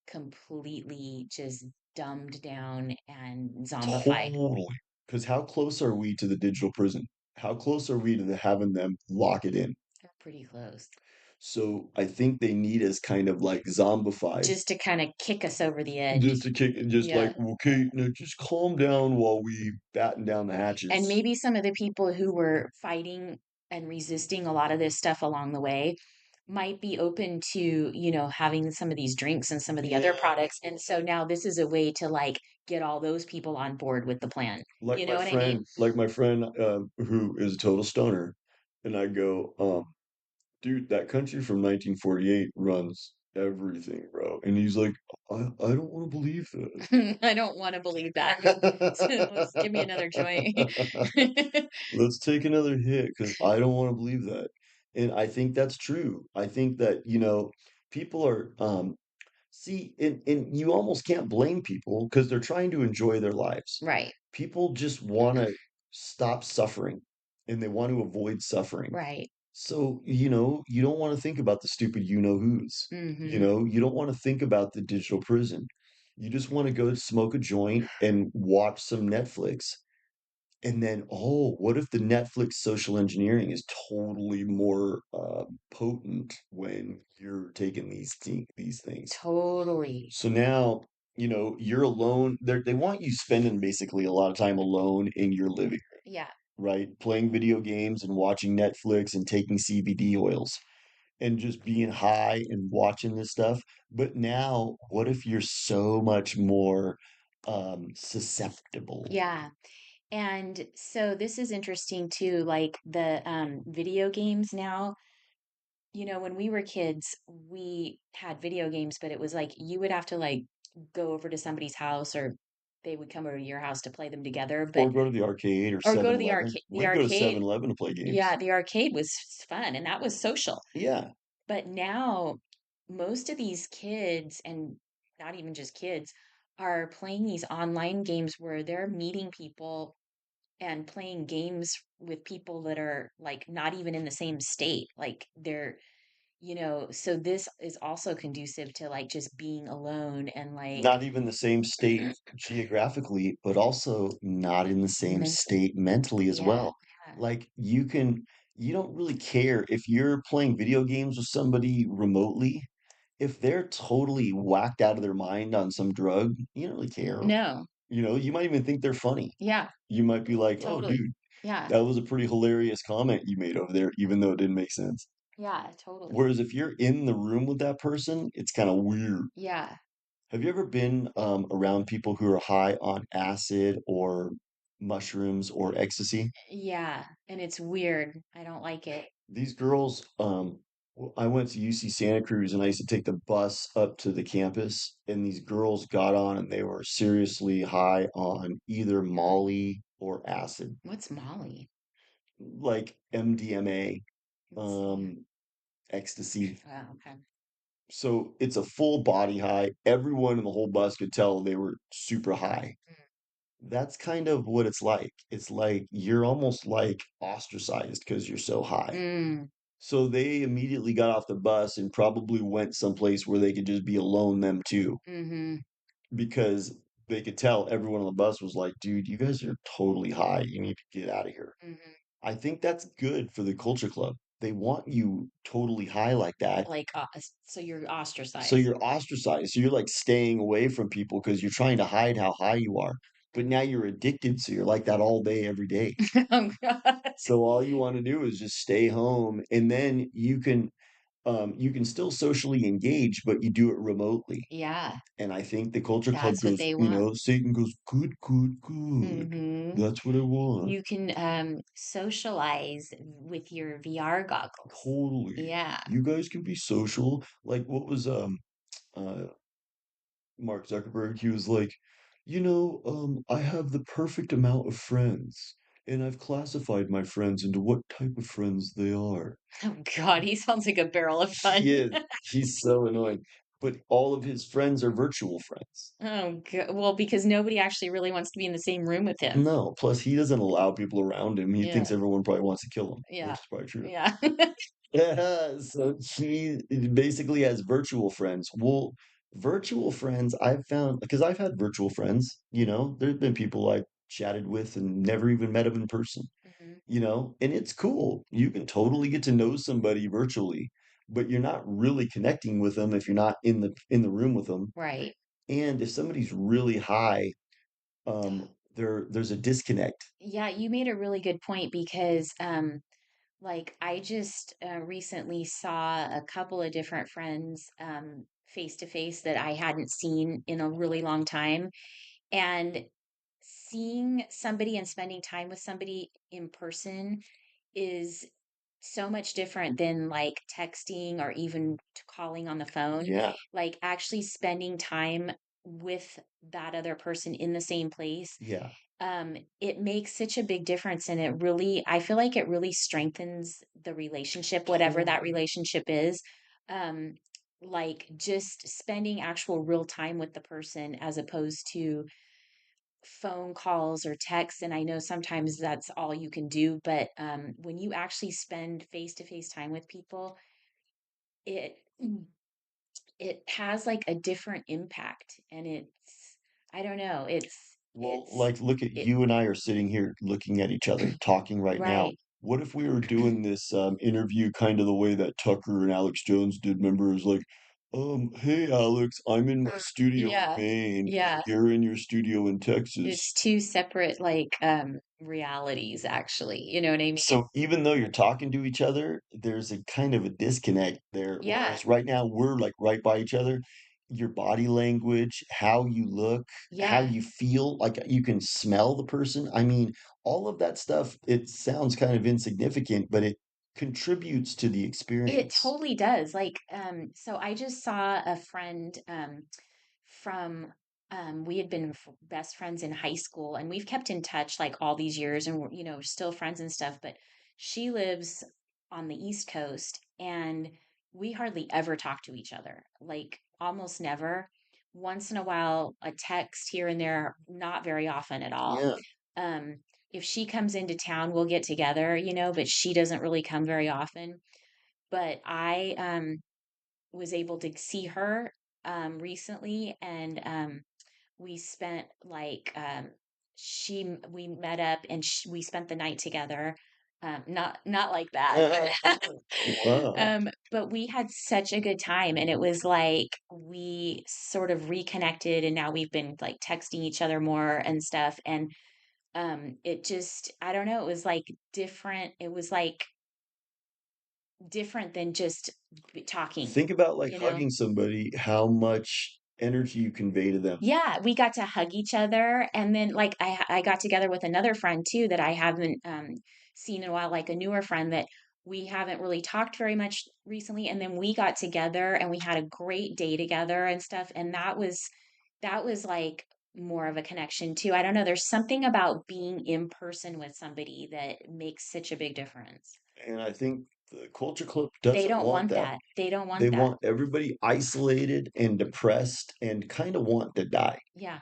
completely just dumbed down and zombified. Totally. Because how close are we to the digital prison? How close are we to having them lock it in? They're pretty close. So I think they need us kind of like zombified, Just to kind of kick us over the edge. just to kick it, just like, Yeah. okay, no, just calm down while we batten down the And hatches. maybe some of the people who were fighting and resisting a lot of this stuff along the way might be open to, having some of these drinks and some of the other Yeah. products. And so now this is a way to like get all those people on board with the plan. You know what I mean? Like my friend who is a total stoner, and I go, dude, that country from 1948 runs everything, bro. And he's like, I don't want to believe I don't want to believe that. Let's give me another joint. that. Let's take another hit because I don't want to believe that. And I think that's true. I think that, people are see, and you almost can't blame people because they're trying to enjoy their lives. Right, People just want to stop suffering and they want to avoid suffering. right. So, you don't want to think about the stupid you know who's. Hmm. You don't want to think about the digital prison. You just want to go smoke a joint and watch some Netflix. And then, oh, what if the Netflix social engineering is totally more potent when you're taking these things? Totally. So now, you're alone. They want you spending basically a lot of time alone in your living Yeah. room, right? Playing video games and watching Netflix and taking CBD oils and just being high and watching this stuff. But now, what if you're so much more susceptible? Yeah. And so this is interesting too, like the video games now. When we were kids, we had video games, but it was like you would have to like go over to somebody's house or they would come over to your house to play them together, Or but go to the arcade or or go to 7-Eleven. the We'd go to arcade. 7-Eleven to play Yeah, games. the arcade was fun and that was social. Yeah, But now most of these kids and not even just kids are playing these online games where they're meeting people and playing games with people that are like not even in the same state. Like so this is also conducive to like just being alone and like not even the same state geographically, but also not in the same mentally. state mentally as Yeah. well. Yeah. Like you don't really care if you're playing video games with somebody remotely. If they're totally whacked out of their mind on some drug, you don't really care. No. You might even think they're funny. Yeah, You might be like, "Oh, totally. dude, Yeah. that was a pretty hilarious comment you made over there," even though it didn't make sense. Yeah, totally. Whereas if you're in the room with that person, it's kind of weird. Yeah. Have you ever been around people who are high on acid or mushrooms or ecstasy? Yeah. And it's weird. I don't like it. These girls, I went to UC Santa Cruz and I used to take the bus up to the campus, and these girls got on and they were seriously high on either Molly or acid, What's Molly? like MDMA, What's that? um, ecstasy. Oh, okay. So it's a full body high. Everyone in the whole bus could tell they were super high. That's kind of what it's like. It's like you're almost like ostracized because you're so high. Mm, So they immediately got off the bus and probably went someplace where they could just be alone, them too, mm-hmm, because they could tell everyone on the bus was like, dude, you guys are totally high. You need to get out of here. mm-hmm. I think that's good for the culture club. They want you totally high like that. Like, so you're So ostracized. you're ostracized. So you're like staying away from people because you're trying to hide how high you are. But now you're addicted. So you're like that all day, every day. Oh God. So all you want to do is just stay home, and then you can still socially engage, but you do it remotely. Yeah, And I think the culture club that's what goes, they want. Satan goes, good, good, good. Hmm. That's what I want. You can socialize with your VR goggles. Totally. Yeah. You guys can be social. Like what was uh Mark Zuckerberg? He was like, I have the perfect amount of friends, and I've classified my friends into what type of friends they are. Oh God, he sounds like a barrel of fun. He is. He's so annoying. But all of his friends are virtual friends. Oh God. Well, because nobody actually really wants to be in the same room with him. No, plus he doesn't allow people around him. He thinks Yeah. everyone probably wants to kill him, Yeah. which is probably true. Yeah. Yeah, so he basically has virtual friends. Well, virtual friends I've found because I've had virtual friends, there's been people I've chatted with and never even met them in person, Hmm. and it's cool. You can totally get to know somebody virtually, but you're not really connecting with them if you're not in the room with them. Right. And if somebody's really high, there's a disconnect. Yeah, you made a really good point because like I just recently saw a couple of different friends face to face that I hadn't seen in a really long time. And seeing somebody and spending time with somebody in person is so much different than like texting or even calling on the phone. Yeah, Like actually spending time with that other person in the same place, yeah, it makes such a big difference. And it really, I feel like it really strengthens the relationship, whatever that totally. relationship is. Um, like just spending actual real time with the person as opposed to phone calls or texts. And I know sometimes that's all you can do, but when you actually spend face to face time with people, it it has like a different impact. And it's, I don't know, Well, like, look at it you and I are sitting here looking at each other, talking right now. right. What if we were doing this interview kind of the way that Tucker and Alex Jones did? Remember, it was like, hey Alex, I'm in my studio in Yeah, Maine, and yeah. you're in your studio in It's Texas. two separate like realities actually. You know what I mean? So even though you're talking to each other, there's a kind of a disconnect there. Yeah. Whereas right now we're like right by each other. Your body language, how you look, how Yeah. you feel, like you can smell the person. I mean, all of that stuff, it sounds kind of insignificant, but it contributes to the It experience. totally does. Like, so I just saw a friend from we had been best friends in high school and we've kept in touch like all these years and we're, still friends and stuff, but she lives on the East Coast and we hardly ever talk to each other. Like almost never. Once in a while, a text here and there, not very often at all. Yeah. Um, if she comes into town, we'll get together, but she doesn't really come very often. But I was able to see her recently, and we spent like we met up and we spent the night together. Not like that, but Wow. but we had such a good time, and it was like we sort of reconnected, and now we've been like texting each other more and stuff, and it just I don't know, it was like different. It was like different than just talking, Think about like you know? hugging somebody, how much energy you convey to them. Yeah, we got to hug each other, and then, like, I got together with another friend too that I haven't, seen in a while, like a newer friend that we haven't really talked very much recently, and then we got together and we had a great day together and stuff, and that was, like, more of a connection too. I don't know, there's something about being in person with somebody that makes such a big difference. And I think the culture club They doesn't don't want want that. that. They don't They want that. want everybody isolated and depressed and kind of want to die. Yeah.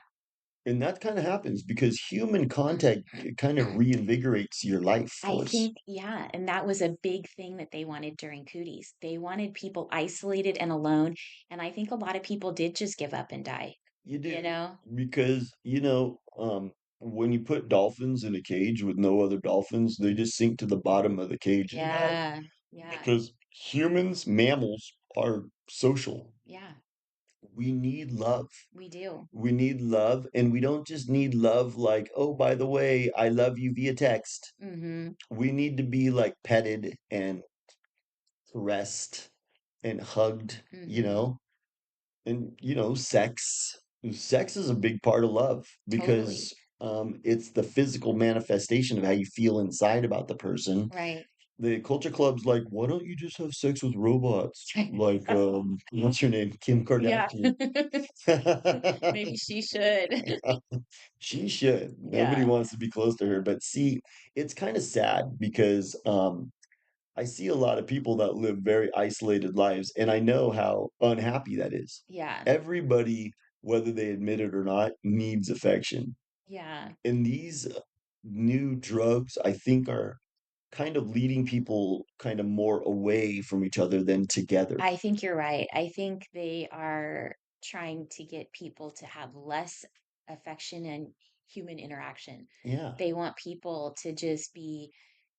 And that kind of happens because human contact kind of reinvigorates your life I force. think, yeah, and that was a big thing that they wanted during cooties. They wanted people isolated and alone, and I think a lot of people did just give up and die, You you do know? because, when you put dolphins in a cage with no other dolphins, they just sink to the bottom of the cage and die Yeah, yeah, because humans, mammals are social. yeah, We need love. we do. We need love, and we don't just need love like, "Oh, by the way, I love you via text." Mhm, We need to be, like, petted and caressed and hugged, mhm, And, sex is a big part of love totally. because, it's the physical manifestation of how you feel inside about the person. Right. The culture club's like, "Why don't you just have sex with robots?" Like, what's her name? Kim Yeah. Kardashian. Maybe she should. She should. Nobody Yeah, wants to be close to her. But see, it's kind of sad because I see a lot of people that live very isolated lives, and I know how unhappy that is. yeah, Everybody, whether they admit it or not, needs affection. yeah. And these new drugs, I think, are kind of leading people kind of more away from each other than together. I think you're right. I think they are trying to get people to have less affection and human interaction. Yeah. They want people to just be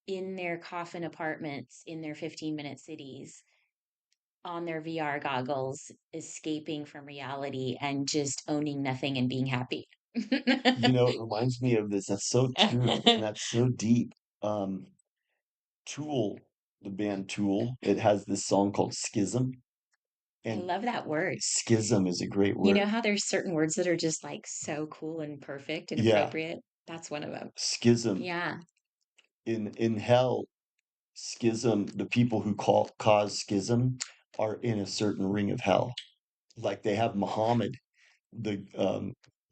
in their coffin apartments in their 15-minute cities on their VR goggles, escaping from reality and just owning nothing and being happy. It reminds me of this. That's so true, and I that's so deep. Um, Tool, the band Tool, it has this song called Schism, and love that word. schism is a great You know word. how there's certain words that are just like so cool and perfect and Yeah, appropriate? That's one of them. schism Yeah. in hell. schism, the people who cause schism are in a certain ring of hell. Like they have Muhammad, the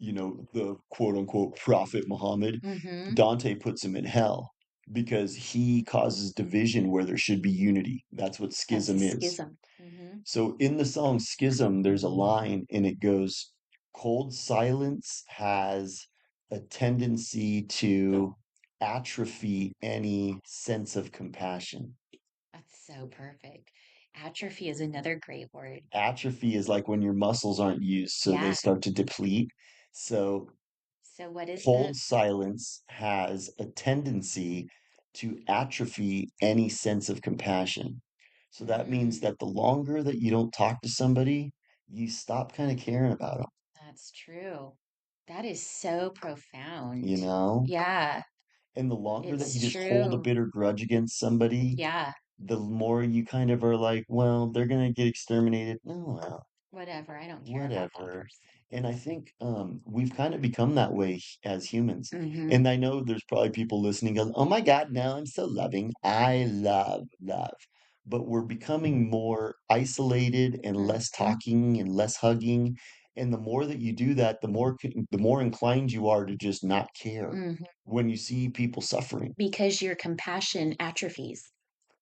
the quote unquote prophet Muhammad. Mm-hmm. Dante puts him in hell because he causes division where there should be unity. That's what That's a schism is. schism. Mm-hmm. So in the song Schism, there's a line and it goes, cold silence has a tendency to atrophy any sense of compassion. That's so perfect. Atrophy is another great word. Atrophy is like when your muscles aren't used, so they Yeah. start to deplete. So So what is the cold silence has a tendency to atrophy any sense of compassion. So that means mm, that the longer that you don't talk to somebody, you stop kind of caring about them, that's true. That is so you profound. know? Yeah, And the longer that it's you just hold a true. bitter grudge against somebody, Yeah, the more you kind of are like, well, they're gonna get exterminated. Oh, well, whatever. I don't care about that whatever. person. And I think we've kind of become that way as humans. Mm-hmm. And I know there's probably people listening going, oh my God, no, I'm so loving. I love love. But we're becoming more isolated and less Mm-hmm. talking and less hugging. And the more that you do that, the more inclined you are to just not care Mm-hmm. when you see people suffering. Because your compassion atrophies.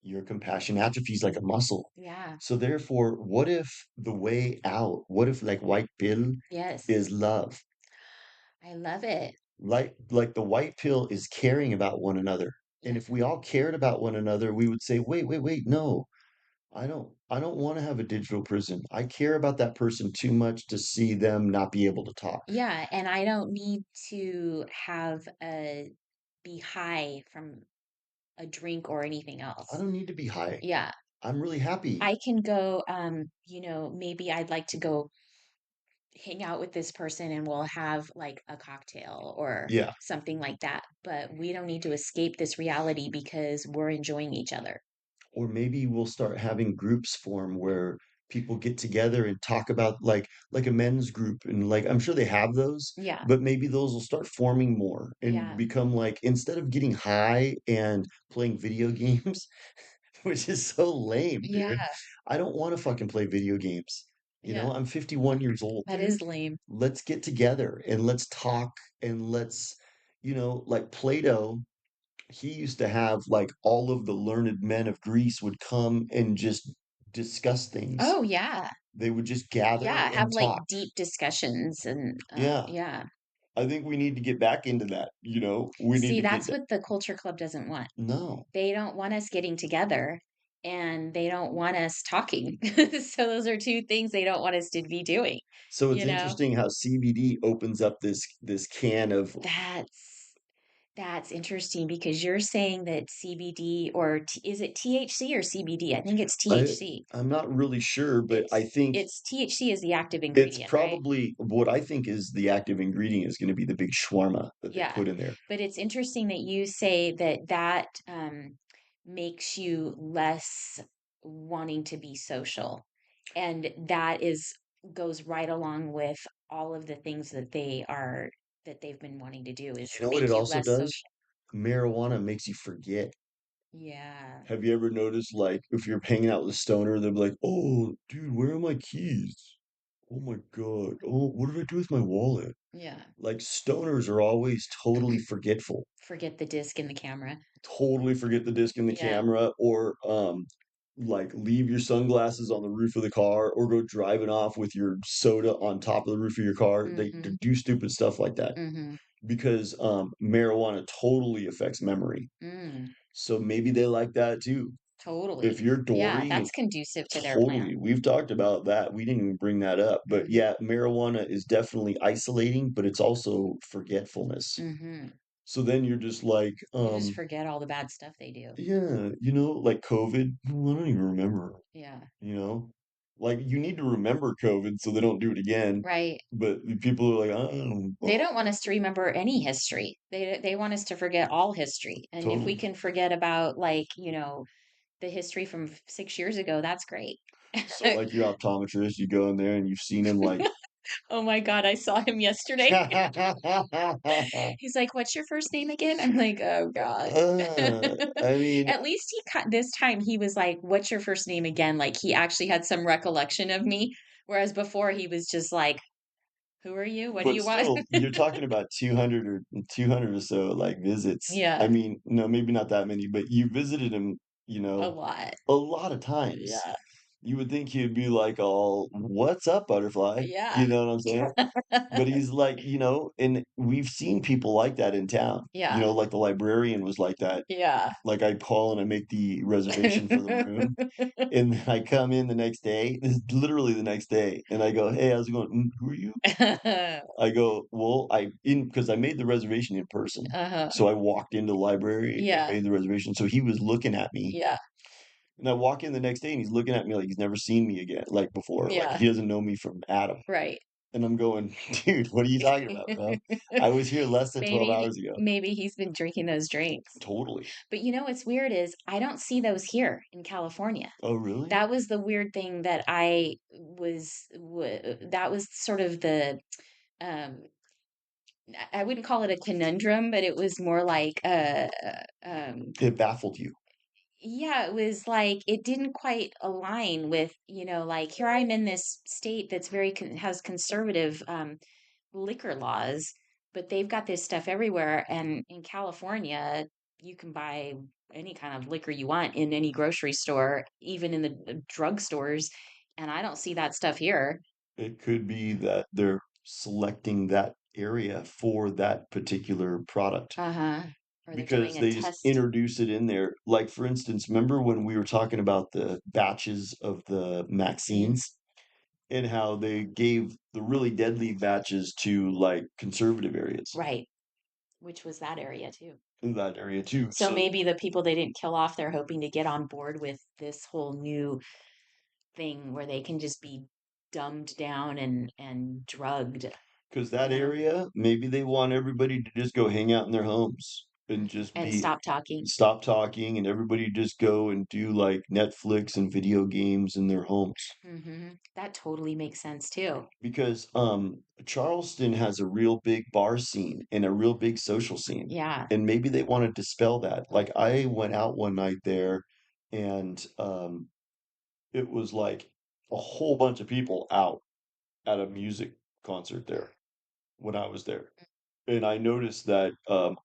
Your compassion atrophies like a muscle. Yeah. So therefore, what if the way out, what if like white pill Yes. is love? I love it. Like the white pill is caring about one another. And Yes. if we all cared about one another, we would say, wait, wait, wait, no, I don't want to have a digital prison. I care about that person too much to see them not be able to talk. Yeah, and I don't need to have a be high from a drink or anything I else. don't need to be high. Yeah. I'm really happy. I can go, maybe I'd like to go hang out with this person and we'll have like a cocktail or Yeah. something like that. But we don't need to escape this reality because we're enjoying each other. Or maybe we'll start having groups form where people get together and talk about like a men's group and like I'm sure they have those, Yeah. but maybe those will start forming more and Yeah. become like instead of getting high and playing video games, which is so lame, Yeah. dude. I don't want to fucking play video games. You know, Yeah. I'm 51 years old, That dude. is lame. Let's get together and let's talk and let's, like Plato, he used to have like all of the learned men of Greece would come and just discuss things. Oh, yeah. They would just gather Yeah. Have and like talk. deep discussions and Yeah, yeah. I think we need to get back into that, We need See, to get that's what the culture club doesn't want. no. They don't want us getting together and they don't want us talking. So those are two things they don't want us to be doing, So it's you know? interesting how CBD opens up this can of That's that's interesting because you're saying that CBD or is it THC or CBD? I think it's I THC. I'm not really sure, but I It's think it's THC is the active it's ingredient, right? probably what I think is the active ingredient is going to be the big shawarma that they Yeah. put in there. But it's interesting that you say that makes you less wanting to be social. And that is goes right along with all of the things that they've been wanting to do is You know what it make you also less does? social. Marijuana makes you forget. Yeah. Have you ever noticed, like, if you're hanging out with a stoner, they'll be like, "Oh, dude, where are my keys? Oh my God. Oh, what did I do with my wallet?" Yeah. Like, stoners are always totally forgetful. Forget the disc in the camera. Totally forget the disc in the Yeah. camera, or like leave your sunglasses on the roof of the car, or go driving off with your soda on top of the roof of your car. They Mm-hmm. do stupid stuff like that Mm-hmm. because marijuana totally affects memory. Mm. So maybe they like that too. If Totally. you're Yeah, Dory, that's conducive to their plan. totally. We've talked about that. We didn't even bring that up. But Mm-hmm. yeah, marijuana is definitely isolating, but it's also forgetfulness. Mm-hmm. So then you're just like, You just forget all the bad stuff they do. yeah, like COVID. I don't even remember, Yeah. you know? Like you need to remember COVID so they don't do it again. Right. But the people are like, oh, They don't want us to remember any history. They want us to forget all history. And if we totally. can forget about like, the history from 6 years ago, that's great. So like your optometrist, you go in there and you've seen him like Oh my god, I saw him yesterday. He's like, "What's your first name again?" I'm like, "Oh god." I mean, At least he cut this time, he was like, "What's your first name again?" Like, he actually had some recollection of me, whereas before he was just like, "Who are you? What do but you want?" still, you're talking about 200 or so like visits. I Yeah, mean, no, maybe not that many, but you visited him, you a know, lot. a lot of times. Yeah. You would think he'd be like all, "What's up, butterfly?" Yeah. You know what I'm saying? But he's like, and we've seen people like that in town. Yeah. Like the librarian was like that. Yeah. Like I call and I make the reservation for the room, and then I come in the next day. This is literally the next day, and I go, "Hey, how's it going? Who are you?" I go, "Well, I in because I made the reservation in person." Uh-huh. So I walked into the library and Yeah. made the reservation. So he was looking at me, Yeah. and I walk in the next day and he's looking at me like he's never seen me again, like before. Like Yeah. he doesn't know me from Adam. Right. And I'm going, "Dude, what are you talking about, bro? I was here less than 12 Maybe hours ago." maybe he's been drinking those drinks. Totally. But you know what's weird is I don't see those here in California. Oh, really? That was the weird thing that that was sort of the um I wouldn't call it a conundrum, but it was more like It baffled you yeah, it was like it didn't quite align with, like here I'm in this state that's has conservative liquor laws, but they've got this stuff everywhere. And in California, you can buy any kind of liquor you want in any grocery store, even in the drugstores. And I don't see that stuff here. It could be that they're selecting that area for that particular product Uh-huh. Or they're because doing a they just test. introduce it in there. Like, for instance, remember when we were talking about the batches of the Vaccines. Maxines and how they gave the really deadly batches to like conservative areas Right. Which was that area too. in that area too. So So, maybe the people they didn't kill off, they're hoping to get on board with this whole new thing where they can just be dumbed down and drugged, because you that know, area, maybe they want everybody to just go hang out in their homes and just and be stop talking. stop talking and everybody just go and do like Netflix and video games in their homes. That totally makes sense too. Because Charleston has a real big bar scene and a real big social scene. Yeah. And maybe they want to dispel that. Like I went out one night there and it was like a whole bunch of people out at a music concert there when I was there. And I noticed that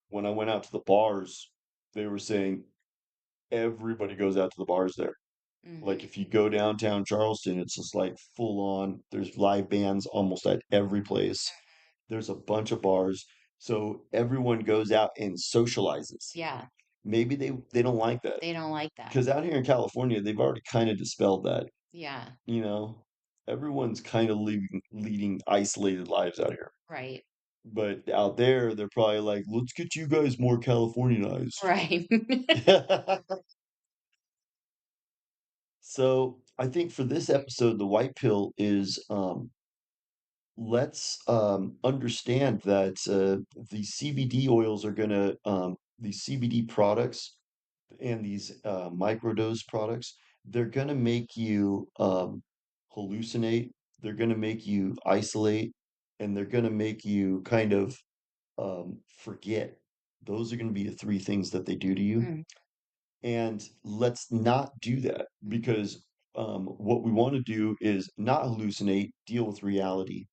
when I went out to the bars, they were saying everybody goes out to the bars there. Like hmm if you go downtown Charleston, it's just like full on. There's live bands almost at every place. There's a bunch of bars. So everyone goes out and socializes. Yeah. Maybe they don't like that. They don't like that. Because out here in California, they've already kind of dispelled that, Yeah. you know. Everyone's kind of leading isolated lives out here. Right. But out there, they're probably like, let's get you guys more Californianized. Right. So I think for this episode, the white pill is let's understand that these CBD oils are gonna these CBD products and these microdose products, they're gonna make you hallucinate, they're gonna make you isolate, and they're gonna make you kind of forget. Those are gonna be the three things that they do to you. Mm, And let's not do that because what we want to do is not hallucinate, deal with reality,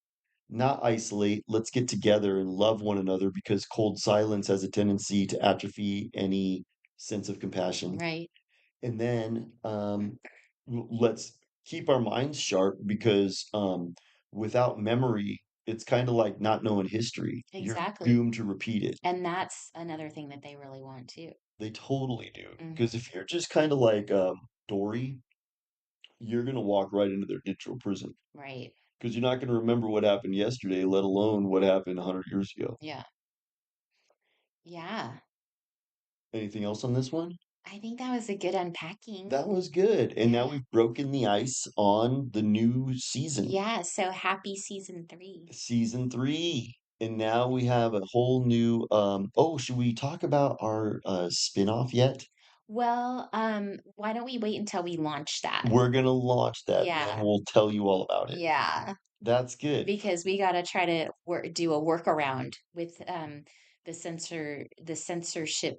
not isolate. Let's get together and love one another because cold silence has a tendency to atrophy any sense of compassion. right. And then let's keep our minds sharp because without memory, it's kind of like not knowing history. You're Exactly. doomed to repeat it. And that's another thing that they really want too. They totally do. Because hmm if you're just kind of like Dory, you're going to walk right into their digital prison. Right. Because you're not going to remember what happened yesterday, let alone what happened 100 years ago. Yeah. Yeah. Anything else on this one? I think that was a good unpacking. That was good. And now Yeah. we've broken the ice on the new season, Yeah. So happy season 3. season three. And now we have a whole new oh, should we talk about our spin-off yet? Well, why don't we wait until we launch that? We're gonna launch that and then Yeah. we'll tell you all about it. Yeah. That's good. because we gotta try to do a workaround with the censorship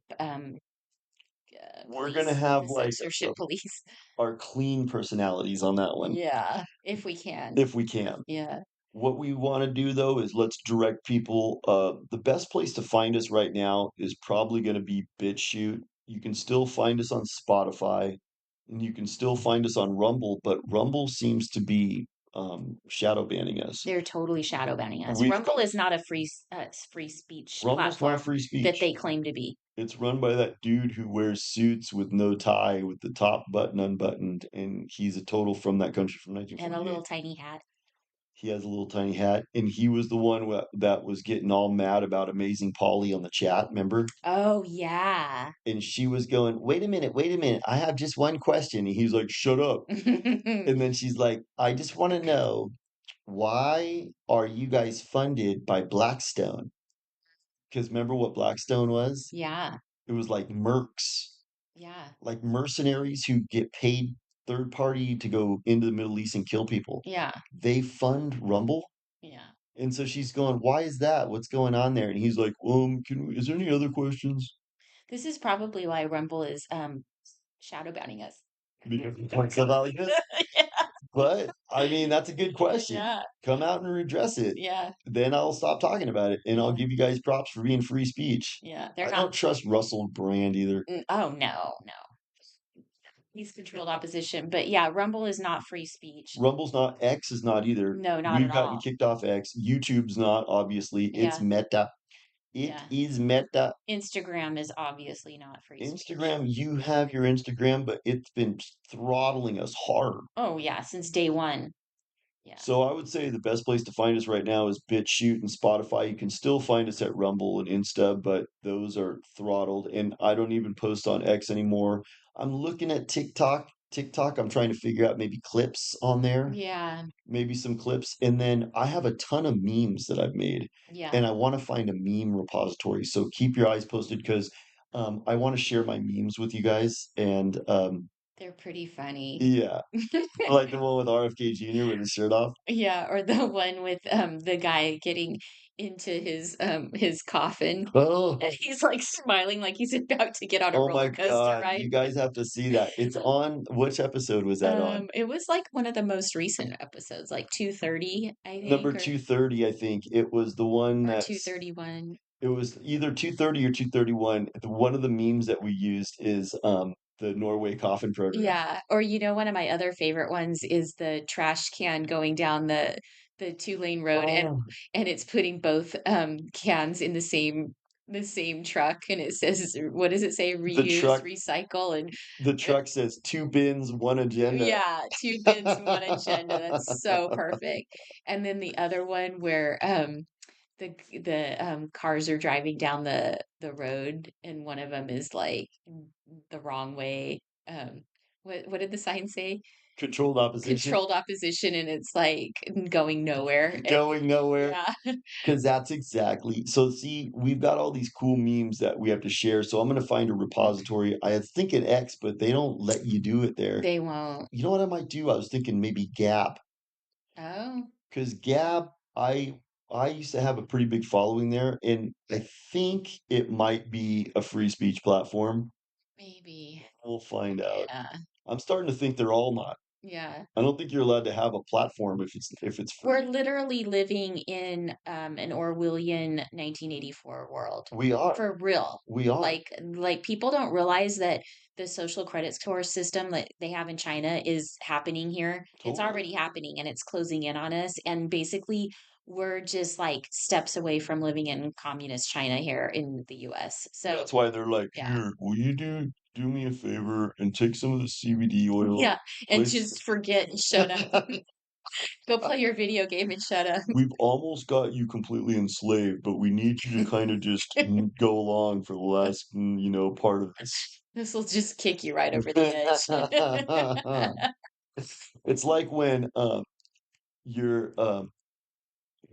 We're gonna police, have the like censorship police. our clean personalities on that one, Yeah, if we can. if we can. Yeah. What we want to do though is let's direct people. The best place to find us right now is probably going to be BitChute. You can still find us on Spotify, and you can still find us on Rumble, but Rumble seems to be shadow banning us. They're totally shadow banning us. We've got Rumble is not a free speech Rumble's not platform free that speech. they claim to be, It's run by that dude who wears suits with no tie, with the top button unbuttoned, and he's a total from that country from and a 1948. little tiny hat. He has a little tiny hat, and he was the one that was getting all mad about Amazing Polly on the chat, remember? Oh yeah. And she was going, wait a minute, I have just one question. And he's like, shut up. And then she's like, I just want to know, why are you guys funded by Blackstone? Because remember what Blackstone was? Yeah. It was like mercs, Yeah. like mercenaries who get paid third party to go into the Middle East and kill people. Yeah. They fund Rumble. Yeah. And so she's going, why is that? What's going on there? And he's like, is there any other questions? This is probably why Rumble is shadow banning us. Because he points stuff out like this. Yeah. But I mean, that's a good question. Yeah. Come out and redress it. Yeah. Then I'll stop talking about it and I'll Yeah. give you guys props for being free speech. Yeah. They're I not. don't trust Russell Brand either. Oh no, no. He's controlled opposition. But yeah, Rumble is not free speech. Rumble's not, X is not either. No, not We've at gotten all. kicked off X. YouTube's not, obviously. It's Yeah. Meta. It Yeah. is Meta. Instagram is obviously not free speech. Instagram, you have your Instagram, but it's been throttling us hard. Oh yeah, since day one. Yeah. So I would say the best place to find us right now is BitChute and Spotify. You can still find us at Rumble and Insta, but those are throttled. And I don't even post on X anymore. I'm looking at TikTok. TikTok, I'm trying to figure out maybe clips on there, Yeah. maybe some clips. And then I have a ton of memes that I've made, Yeah. and I want to find a meme repository. So keep your eyes posted because I want to share my memes with you guys. And They're pretty funny. yeah, like the one with RFK Jr. with his shirt off. Yeah, or the one with the guy getting into his coffin Oh, and he's like smiling like he's about to get on a oh my roller coaster God, ride. you guys have to see that. It's on, which episode was that on? It was like one of the most recent episodes, like 230, I Number think, 230, I think. It was the one or that's, 231. it was either 230 or 231. One of the memes that we used is the Norway coffin program. Yeah, or one of my other favorite ones is the trash can going down the two-lane road Oh, and it's putting both cans in the same truck and it says, what does it say? the Reuse, truck, recycle, and the truck says two bins, one agenda. yeah, two bins and one agenda. That's so perfect. And then the other one where the cars are driving down the road and one of them is like the wrong way. What did the sign say? Controlled opposition, Controlled opposition, and it's like going nowhere. going nowhere. Yeah. Because that's exactly so. See, we've got all these cool memes that we have to share. So I'm going to find a repository. I was thinking X, but they don't let you do it there. They won't. You know what I might do? I was thinking maybe Gab, Oh, because Gab, I used to have a pretty big following there, and I think it might be a free speech platform. maybe. We'll find out. Yeah. I'm starting to think they're all not. Yeah. I don't think you're allowed to have a platform if it's We're free. literally living in an Orwellian 1984 world. We are. For real. We are. Like people don't realize that the social credit score system that they have in China is happening here. It's Totally. already happening and it's closing in on us. And basically, we're just like steps away from living in communist China here in the US. So, That's why they're like, yeah. here, will you do me a favor and take some of the CBD oil, Yeah. And place. just forget and shut up. Go play your video game and shut up. We've almost got you completely enslaved, but we need you to kind of just go along for the last, part of this. This will just kick you right over the edge. It's like when you're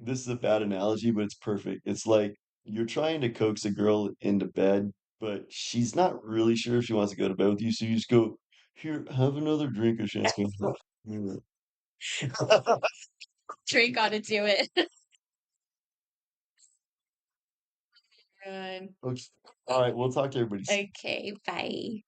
this is a bad analogy, but it's perfect. It's like you're trying to coax a girl into bed, but she's not really sure if she wants to go to bed with you, so you just go, here, have another drink of champagne. Drink ought to do it. Good. Okay. All right, we'll talk to everybody soon. Okay, bye.